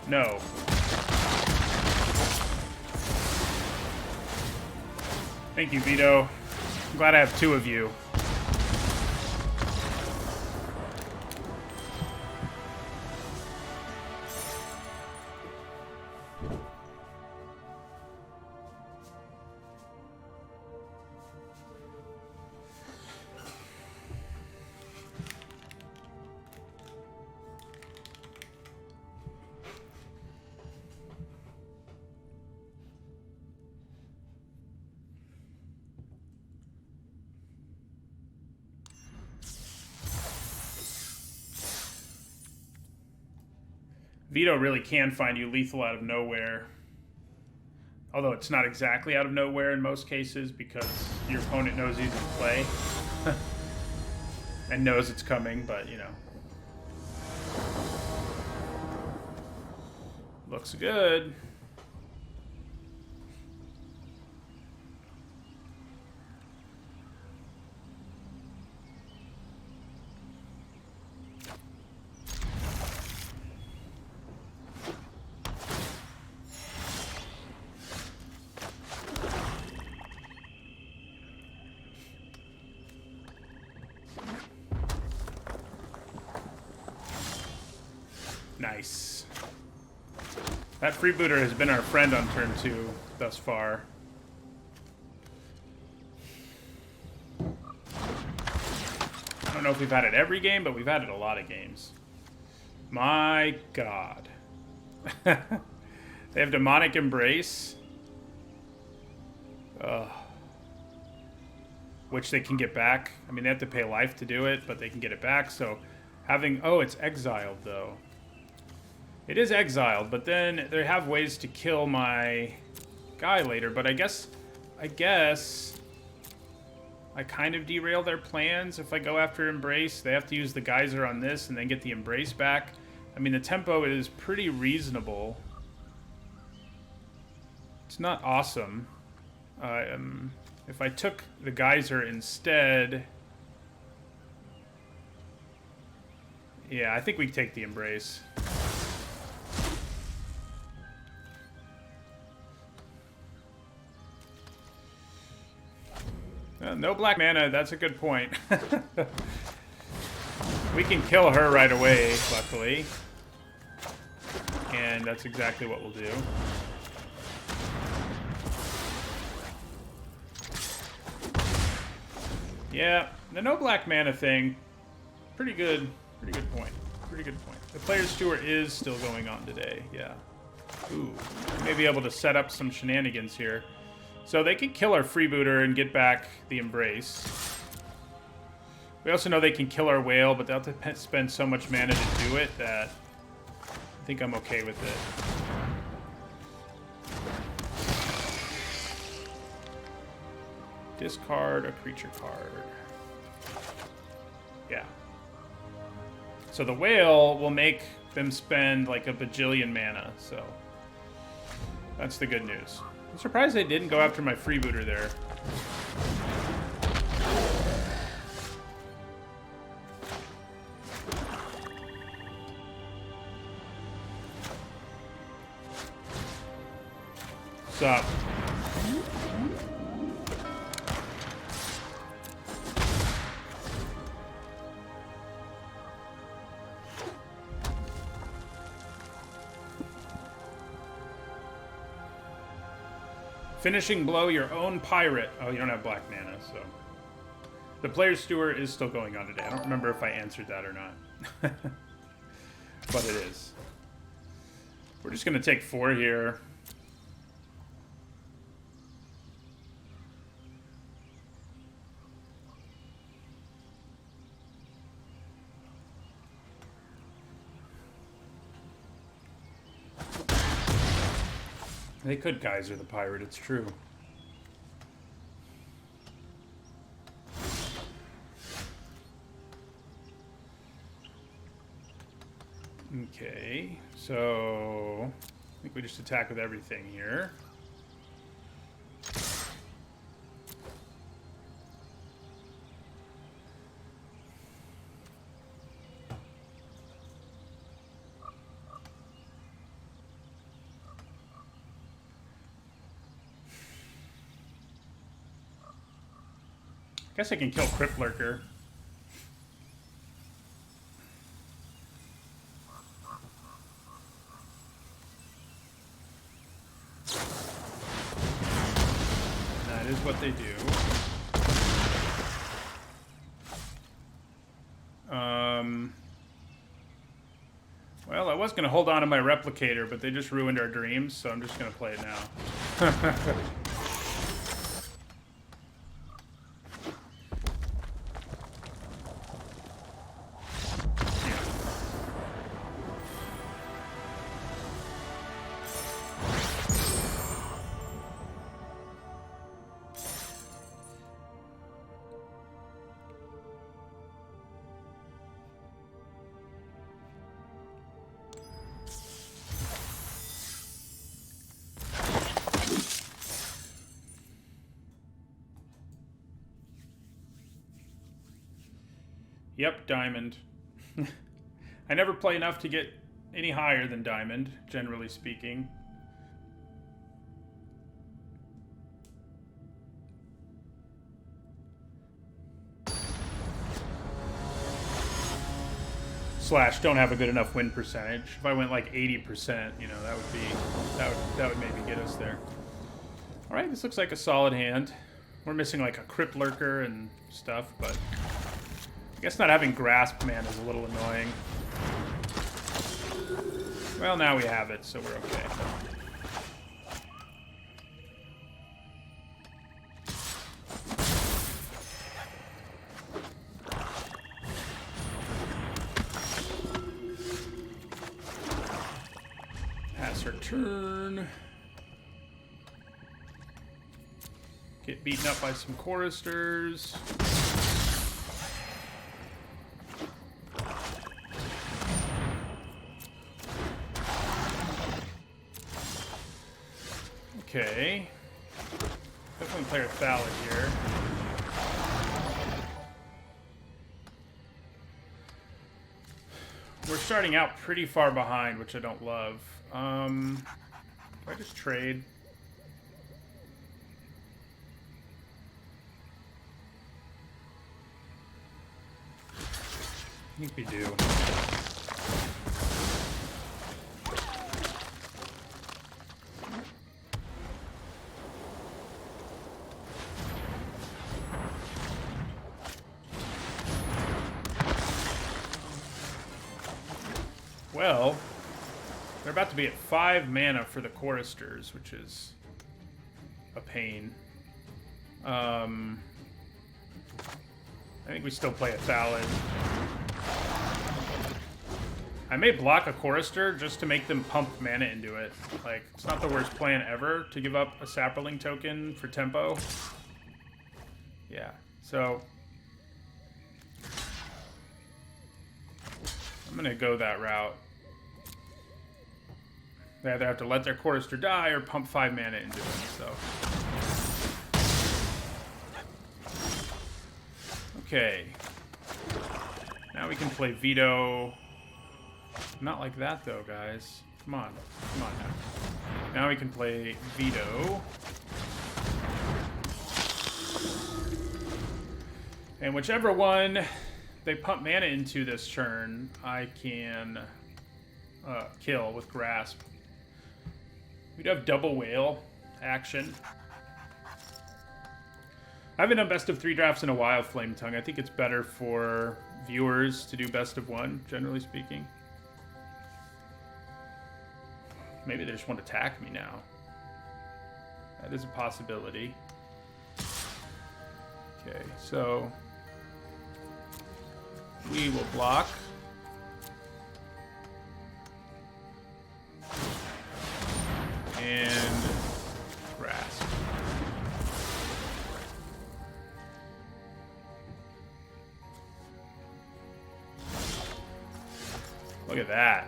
No. Thank you, Vito. I'm glad I have two of you. Vito really can find you lethal out of nowhere. Although it's not exactly out of nowhere in most cases because your opponent knows he's in play. And knows it's coming, but you know. Looks good. Nice. That freebooter has been our friend on turn 2 thus far. I don't know if we've had it every game, but we've had it a lot of games. My god. They have Demonic Embrace. Ugh. Which they can get back. I mean, they have to pay life to do it, but they can get it back, so having... Oh, it's exiled, though. It is exiled, but then they have ways to kill my guy later. But I guess I kind of derail their plans if I go after Embrace. They have to use the Geyser on this and then get the Embrace back. I mean, the tempo is pretty reasonable. It's not awesome. If I took the Geyser instead... Yeah, I think we take the Embrace. No black mana, that's a good point. We can kill her right away, luckily. And that's exactly what we'll do. Yeah, the no black mana thing, pretty good point. Pretty good point. The player's tour is still going on today, yeah. Ooh, we may be able to set up some shenanigans here. So they can kill our freebooter and get back the Embrace. We also know they can kill our whale, but they'll have to spend so much mana to do it that I think I'm okay with it. Discard a creature card. Yeah. So the whale will make them spend like a bajillion mana, so that's the good news. I'm surprised they didn't go after my freebooter there. What's up? Finishing blow your own pirate. Oh, you don't have black mana, so... The player's steward is still going on today. I don't remember if I answered that or not. But it is. We're just going to take 4 here. They could Geyser the pirate, it's true. Okay, so I think we just attack with everything here. Guess I can kill Crypt Lurker. That is what they do. Well, I was going to hold on to my Replicator, but they just ruined our dreams, so I'm just going to play it now. Yep, Diamond. I never play enough to get any higher than Diamond, generally speaking. Slash don't have a good enough win percentage. If I went like 80%, you know, that would maybe get us there. All right, this looks like a solid hand. We're missing like a Crypt Lurker and stuff, but I guess not having Grasp Man is a little annoying. Well, now we have it, so we're okay. Pass her turn. Get beaten up by some choristers. Okay. Definitely play with Ballad here. We're starting out pretty far behind, which I don't love. Do I just trade? I think we do. Well, they're about to be at 5 mana for the choristers, which is a pain. I think we still play a Ballad. I may block a chorister just to make them pump mana into it. Like, it's not the worst plan ever to give up a Saproling token for tempo. Yeah, so I'm gonna go that route. They either have to let their chorister die or pump 5 mana into it, so. Okay. Now we can play Veto. Not like that, though, guys. Come on. Come on now. Now we can play Veto. And whichever one they pump mana into this turn, I can kill with Grasp. We'd have double whale action. I haven't done best of 3 drafts in a while, Flame Tongue. I think it's better for viewers to do best of 1, generally speaking. Maybe they just want to attack me now. That is a possibility. Okay, so we will block. And Grasp. Look at that.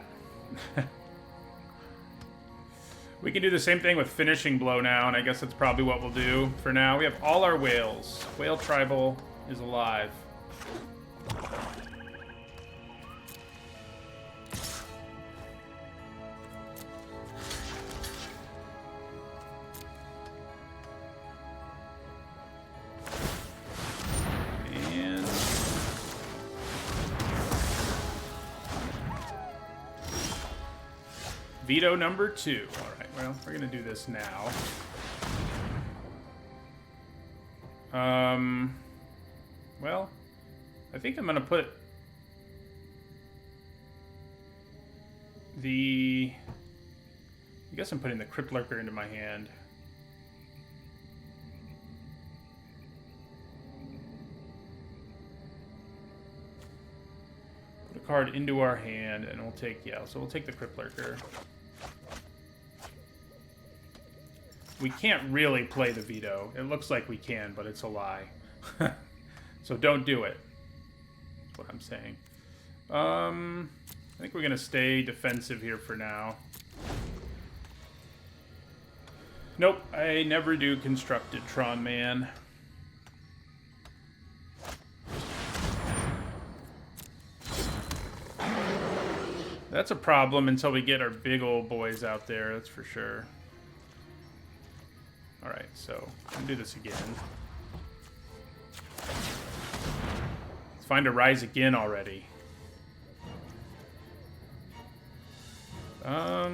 We can do the same thing with Finishing Blow now, and I guess that's probably what we'll do for now. We have all our whales. Whale Tribal is alive. Veto number 2. All right, well, we're going to do this now. Well, I think I'm going to put the... I guess I'm putting the Crypt Lurker into my hand. Put a card into our hand, and we'll take, yeah, so we'll take the Crypt Lurker. We can't really play the veto. It looks like we can, but it's a lie. So don't do it. That's what I'm saying. I think we're going to stay defensive here for now. Nope, I never do Constructed Tron Man. That's a problem until we get our big old boys out there, that's for sure. Alright, so I'll do this again. Let's find a Rise Again already. I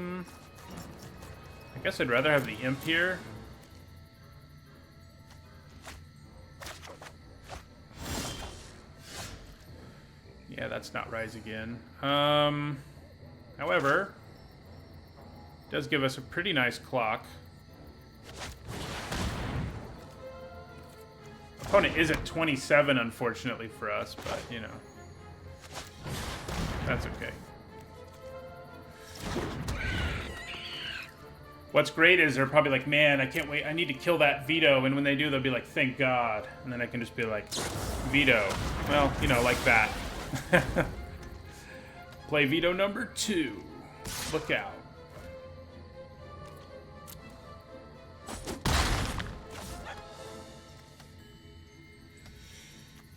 guess I'd rather have the Imp here. Yeah, that's not Rise Again. However, it does give us a pretty nice clock. Opponent is at 27, unfortunately for us, but, you know, that's okay. What's great is they're probably like, man, I can't wait, I need to kill that veto, and when they do, they'll be like, thank God. And then I can just be like, veto. Well, you know, like that. Play veto number 2. Look out.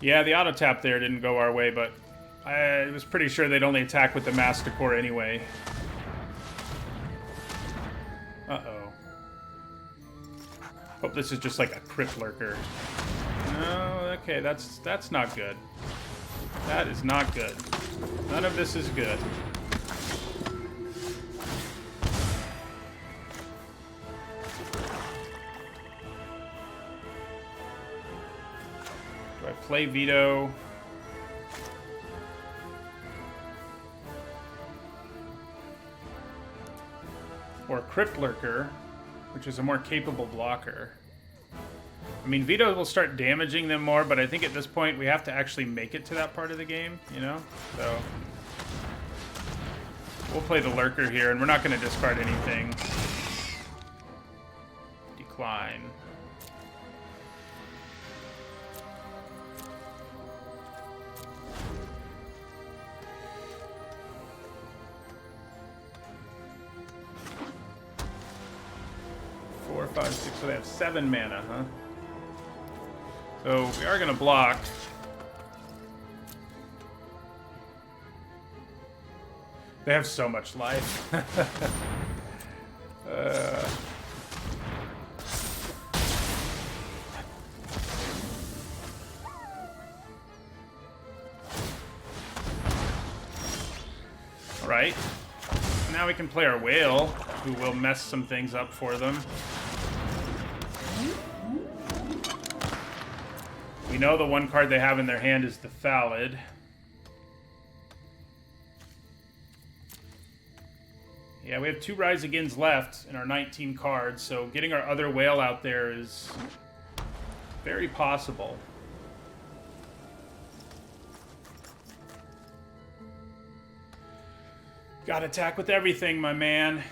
Yeah, the auto tap there didn't go our way, but I was pretty sure they'd only attack with the Masticore anyway. Uh-oh. Hope this is just like a Crypt Lurker. No, okay, that's not good. That is not good. None of this is good. Do I play veto? Or Crypt Lurker, which is a more capable blocker. I mean, veto will start damaging them more, but I think at this point we have to actually make it to that part of the game, you know? So we'll play the Lurker here, and we're not going to discard anything. Decline. Four, five, six, so they have 7 mana, huh? So we are going to block. They have so much life. All right. Now we can play our whale, who will mess some things up for them. We know the one card they have in their hand is the Thallid. Yeah, we have 2 Rise Agains left in our 19 cards, so getting our other whale out there is very possible. Gotta attack with everything, my man.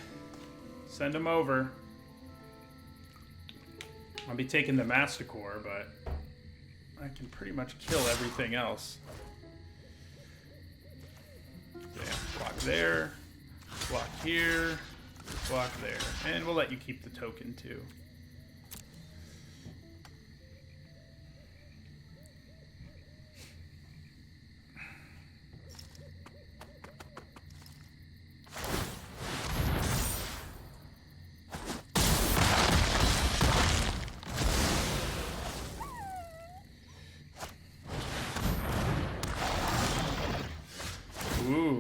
Send him over. I'll be taking the Masticore, but I can pretty much kill everything else. Yeah, block there, block here, block there. And we'll let you keep the token too. Ooh.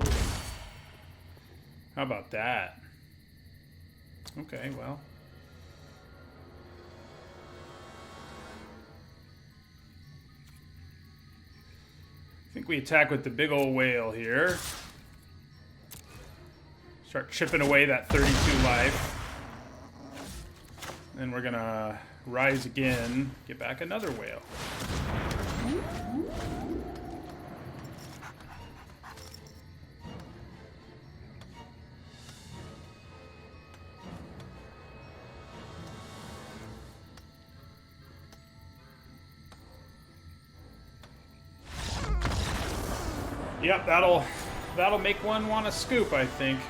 How about that? Okay, well. I think we attack with the big old whale here. Start chipping away that 32 life. Then we're gonna rise again, get back another whale. Yep, that'll make one want to scoop, I think.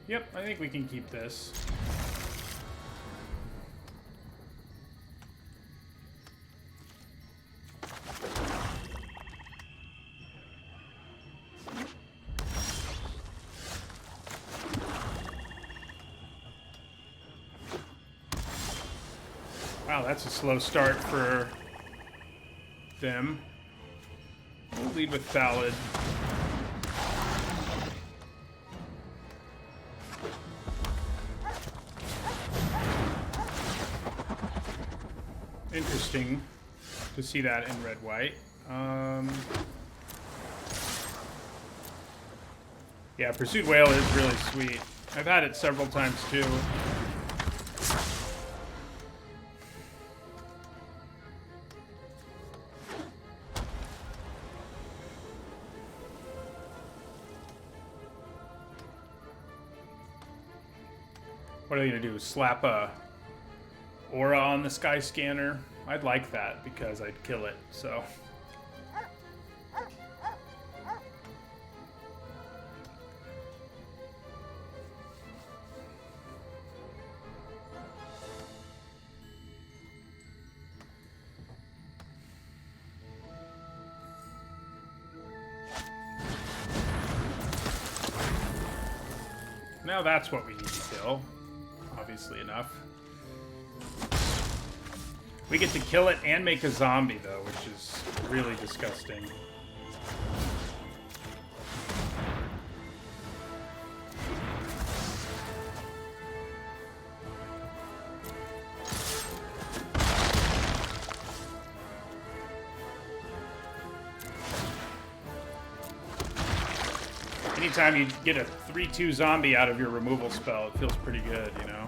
Yep, I think we can keep this. Wow, that's a slow start for them. We'll lead with Ballad. Interesting to see that in red-white. Yeah, Pursued Whale is really sweet. I've had it several times too. What are you gonna do? Slap a aura on the Sky Scanner? I'd like that because I'd kill it, so. Now that's what we need to kill, obviously enough. We get to kill it and make a zombie, though, which is really disgusting. Anytime you get a 3/2 zombie out of your removal spell, it feels pretty good, you know?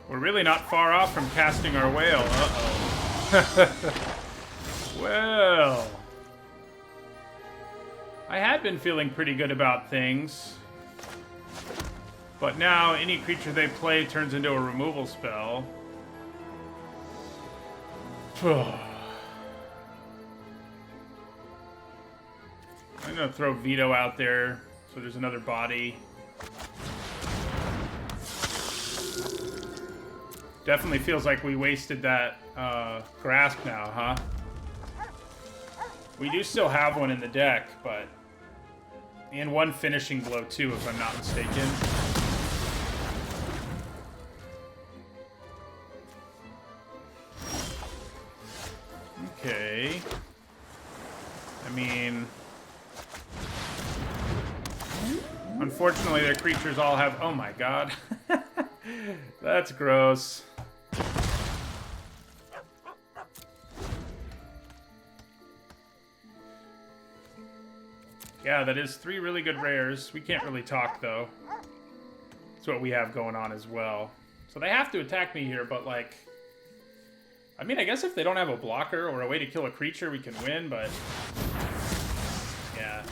We're really not far off from casting our whale. Uh-oh. Well. I had been feeling pretty good about things. But now, any creature they play turns into a removal spell. I'm gonna throw Veto out there, so there's another body. Definitely feels like we wasted that grasp now, huh? We do still have one in the deck, but... And one finishing blow, too, if I'm not mistaken. Okay. I mean... Unfortunately, their creatures all have... Oh my god. That's gross. Yeah, that is 3 really good rares. We can't really talk, though. That's what we have going on as well. So they have to attack me here, but like... I mean, I guess if they don't have a blocker or a way to kill a creature, we can win, but... Yeah,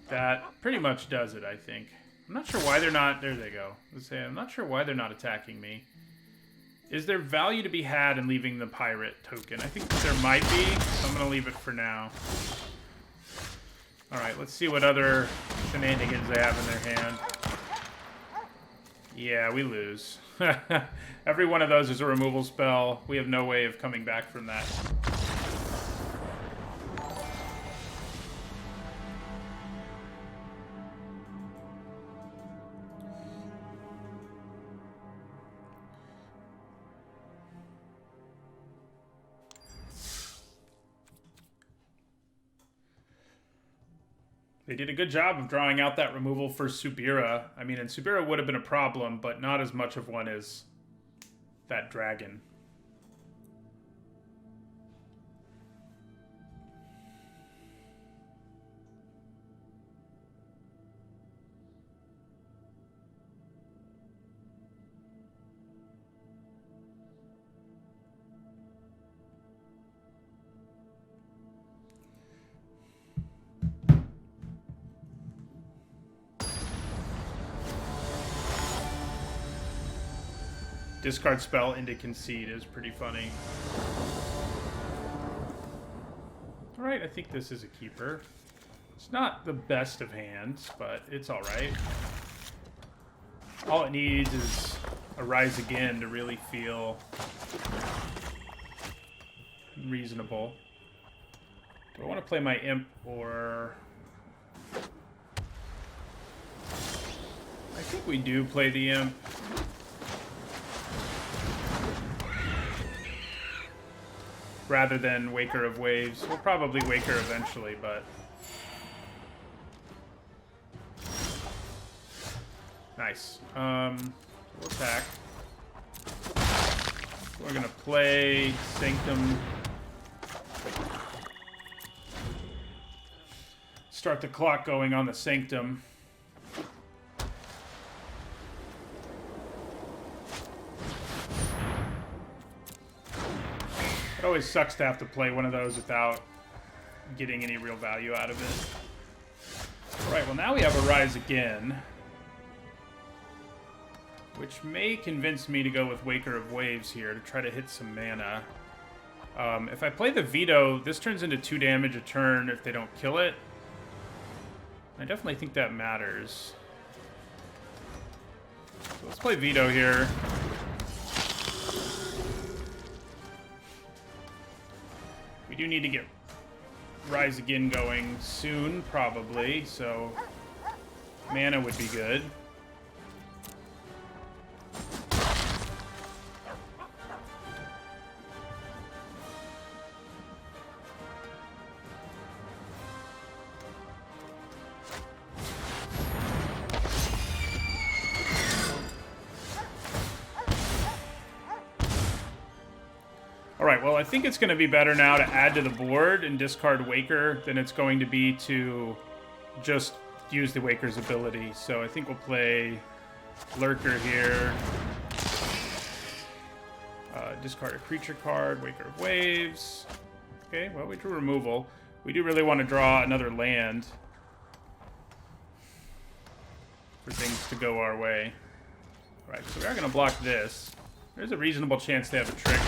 that pretty much does it, I think. I'm not sure why they're not... There they go. Let's say I'm not sure why they're not attacking me. Is there value to be had in leaving the pirate token? I think there might be, so I'm going to leave it for now. Alright, let's see what other shenanigans they have in their hand. Yeah, we lose. Every one of those is a removal spell. We have no way of coming back from that. They did a good job of drawing out that removal for Subira. I mean, and Subira would have been a problem, but not as much of one as that dragon. Discard spell into concede is pretty funny. Alright, I think this is a keeper. It's not the best of hands, but it's alright. All it needs is a Rise Again to really feel reasonable. Do I want to play my Imp or... I think we do play the Imp. Rather than Waker of Waves. We'll probably Waker eventually, but... Nice. We'll attack. We're gonna play Sanctum. Start the clock going on the Sanctum. It always sucks to have to play one of those without getting any real value out of it. Alright, well now we have a Rise Again, which may convince me to go with Waker of Waves here to try to hit some mana. If I play the Veto, this turns into 2 damage a turn if they don't kill it. I definitely think that matters. So let's play Veto here. We do need to get Rise Again going soon, probably, so mana would be good. Alright, well, I think it's going to be better now to add to the board and discard Waker than it's going to be to just use the Waker's ability. So I think we'll play Lurker here. Discard a creature card, Waker of Waves. Okay, well, we drew removal. We do really want to draw another land for things to go our way. Alright, so we are going to block this. There's a reasonable chance they have a trick.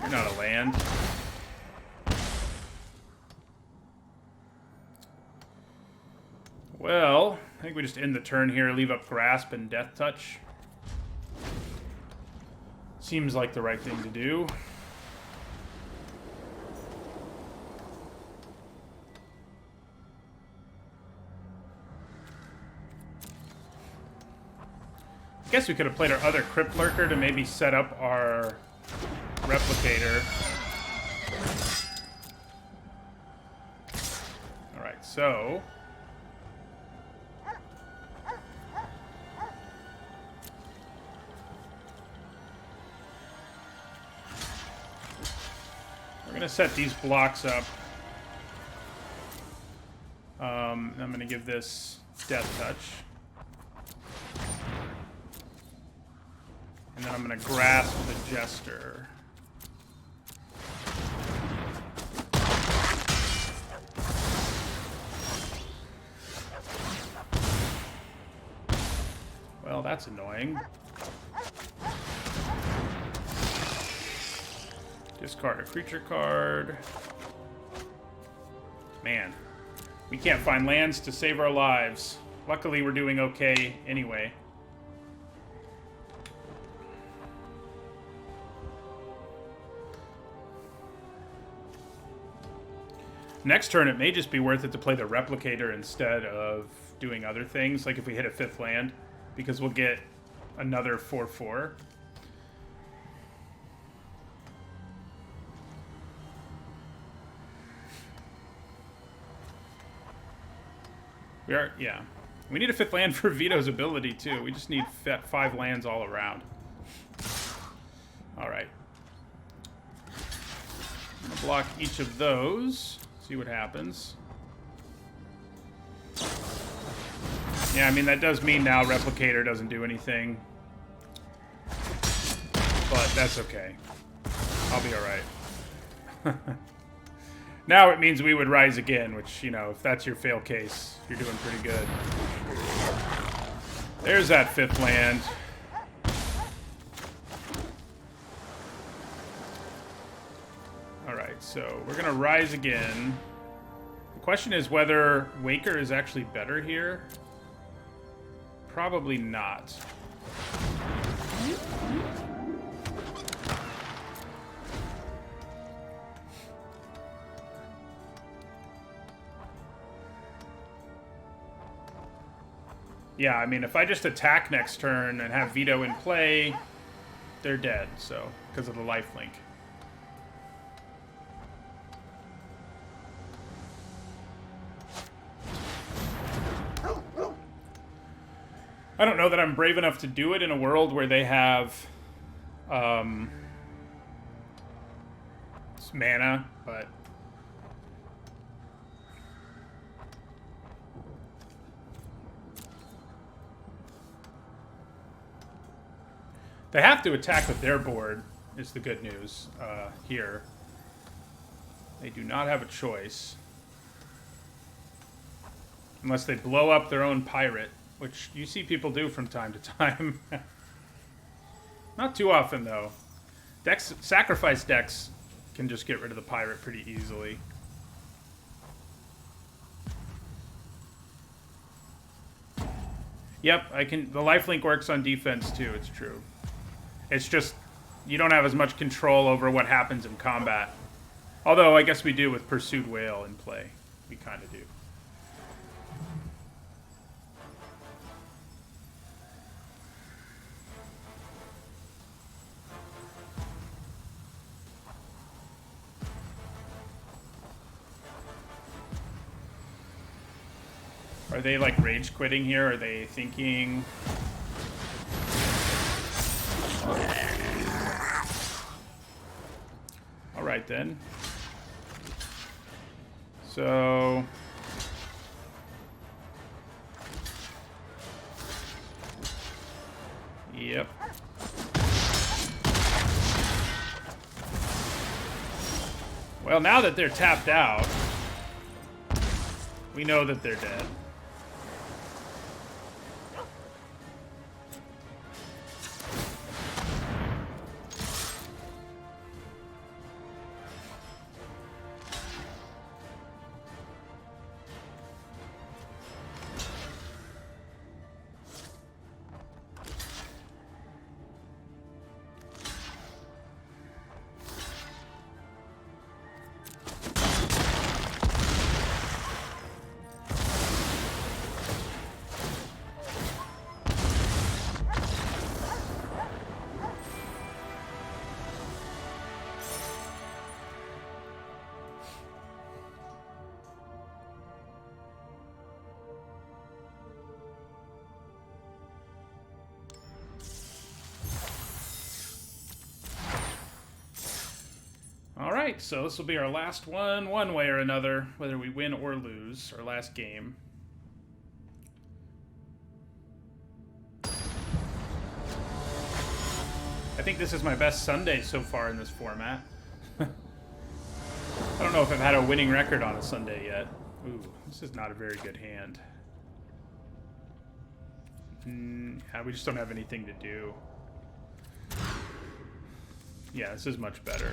Not a land. Well, I think we just end the turn here, leave up Grasp and Death Touch. Seems like the right thing to do. I guess we could have played our other Crypt Lurker to maybe set up our Replicator. Alright, so... we're going to set these blocks up. I'm going to give this Death Touch. And then I'm going to grasp the Jester. Well, that's annoying. Discard a creature card. Man, we can't find lands to save our lives. Luckily, we're doing okay anyway. Next turn, it may just be worth it to play the Replicator instead of doing other things, like if we hit a 5th land, because we'll get another 4/4. Yeah. We need a 5th land for Vito's ability, too. We just need 5 lands all around. Alright. I'm going to block each of those. See what happens. Yeah, I mean, that does mean now Replicator doesn't do anything. But that's okay. I'll be alright. Now it means we would rise again, which, you know, if that's your fail case, you're doing pretty good. There's that 5th land. Alright, so we're going to rise again. The question is whether Waker is actually better here. Probably not. Yeah, I mean, if I just attack next turn and have Vito in play, they're dead, so, because of the lifelink. I don't know that I'm brave enough to do it in a world where they have mana, but they have to attack with their board, is the good news here. They do not have a choice. Unless they blow up their own pirate, which you see people do from time to time. Not too often, though. Sacrifice decks can just get rid of the pirate pretty easily. Yep, I can. The lifelink works on defense, too, it's true. It's just, you don't have as much control over what happens in combat. Although, I guess we do with Pursued Whale in play. We kind of do. Are they, like, rage quitting here? Are they thinking... Alright, then. So... Yep. Well, now that they're tapped out, we know that they're dead. right, so this will be our last one way or another, whether we win or lose, our last game. I think this is my best Sunday so far in this format. I don't know if I've had a winning record on a Sunday yet. Ooh, this is not a very good hand. Yeah, we just don't have anything to do. Yeah, this is much better.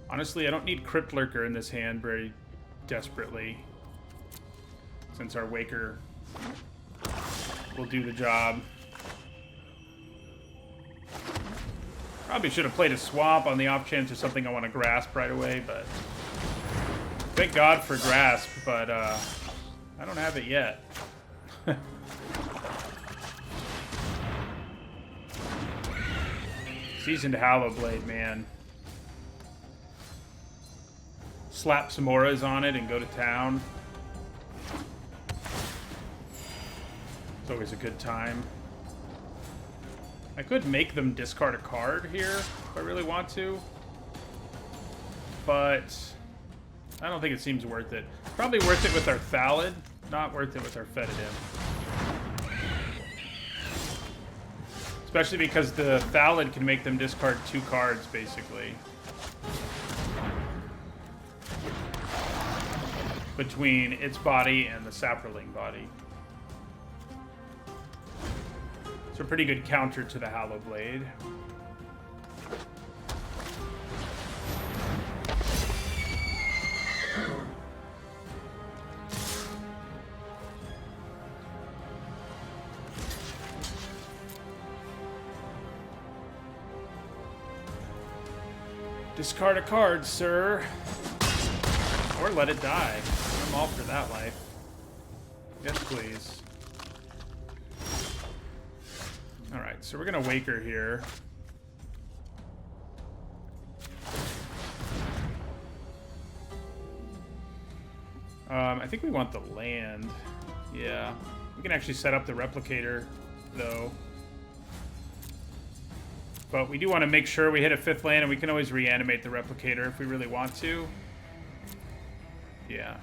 Honestly, I don't need Crypt Lurker in this hand very desperately, since our Waker will do the job. Probably should have played a swamp on the off chance or something I want to grasp right away, but thank God for grasp, but I don't have it yet. Seasoned Hallowblade, man. Slap some auras on it and go to town. It's always a good time. I could make them discard a card here if I really want to, but I don't think it seems worth it. Probably worth it with our Thallid, not worth it with our Fetid. Especially because the Thallid can make them discard 2 cards, basically. Between its body and the Saproling body. It's a pretty good counter to the Hallowblade. Discard a card, sir. Or let it die. I'm all for that life. Yes, please. Alright, so we're gonna Waker here. I think we want the land. Yeah. We can actually set up the Replicator, though. But we do want to make sure we hit a 5th land, and we can always reanimate the Replicator if we really want to. Yeah.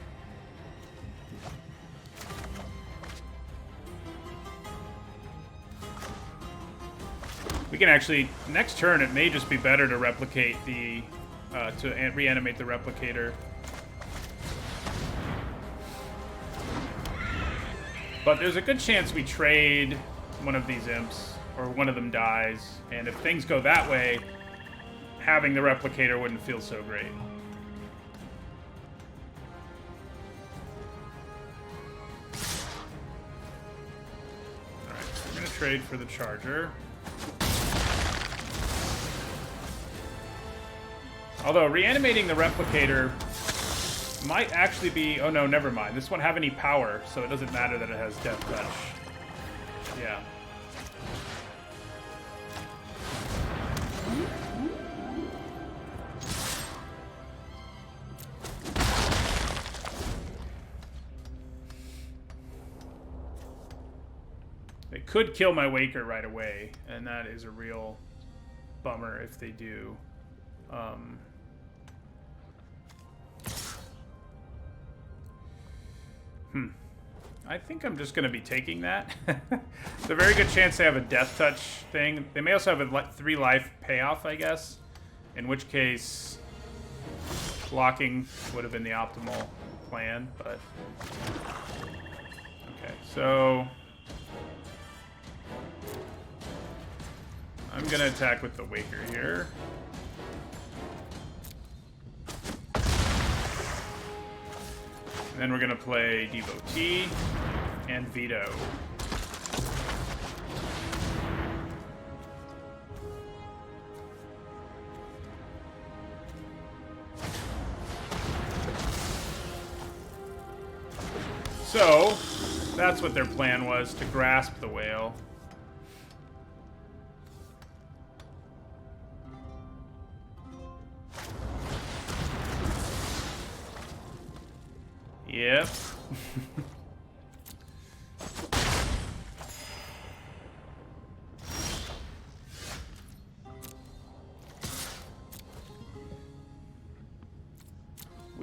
We can actually, next turn, it may just be better to replicate the, to reanimate the Replicator. But there's a good chance we trade one of these imps, or one of them dies, and if things go that way, having the Replicator wouldn't feel so great. Alright, so we're going to trade for the Charger. Although, reanimating the Replicator might actually be... Oh no, never mind. This won't have any power, so it doesn't matter that it has Death Touch. Yeah. They could kill my Waker right away, and that is a real bummer if they do. I think I'm just going to be taking that. It's a very good chance they have a Death Touch thing. They may also have a 3 life payoff, I guess. In which case, blocking would have been the optimal plan, but... Okay, so... I'm going to attack with the Waker here. And then we're going to play Devotee and Veto. So, that's what their plan was, to grasp the whale. Yep.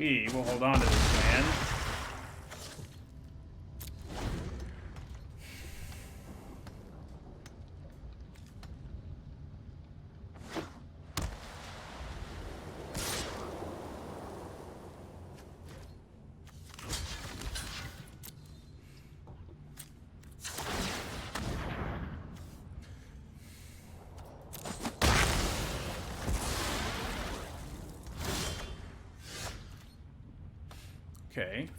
We will hold on to this man. Okay.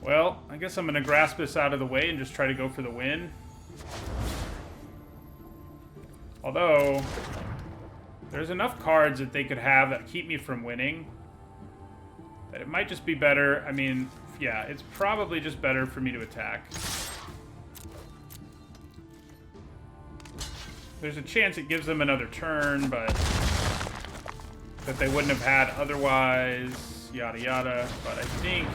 Well, I guess I'm going to grasp this out of the way and just try to go for the win. Although, there's enough cards that they could have that keep me from winning that it might just be better. I mean, yeah, it's probably just better for me to attack. There's a chance it gives them another turn, but that they wouldn't have had otherwise, yada yada. But I think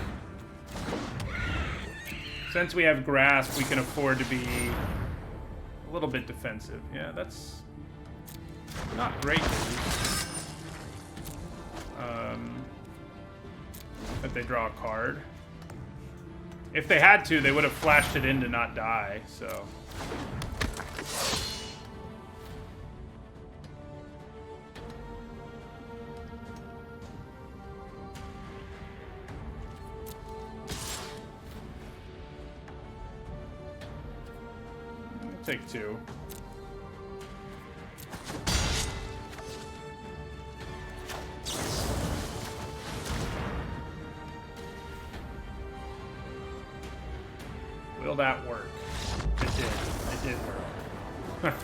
since we have grasp, we can afford to be a little bit defensive. Yeah, that's not great news. That they draw a card. If they had to, they would have flashed it in to not die, so. I'll take 2. Will that work? It did. It did work.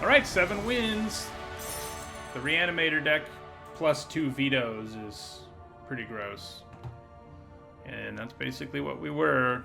Alright, 7 wins. The Reanimator deck plus 2 vetoes is pretty gross. And that's basically what we were.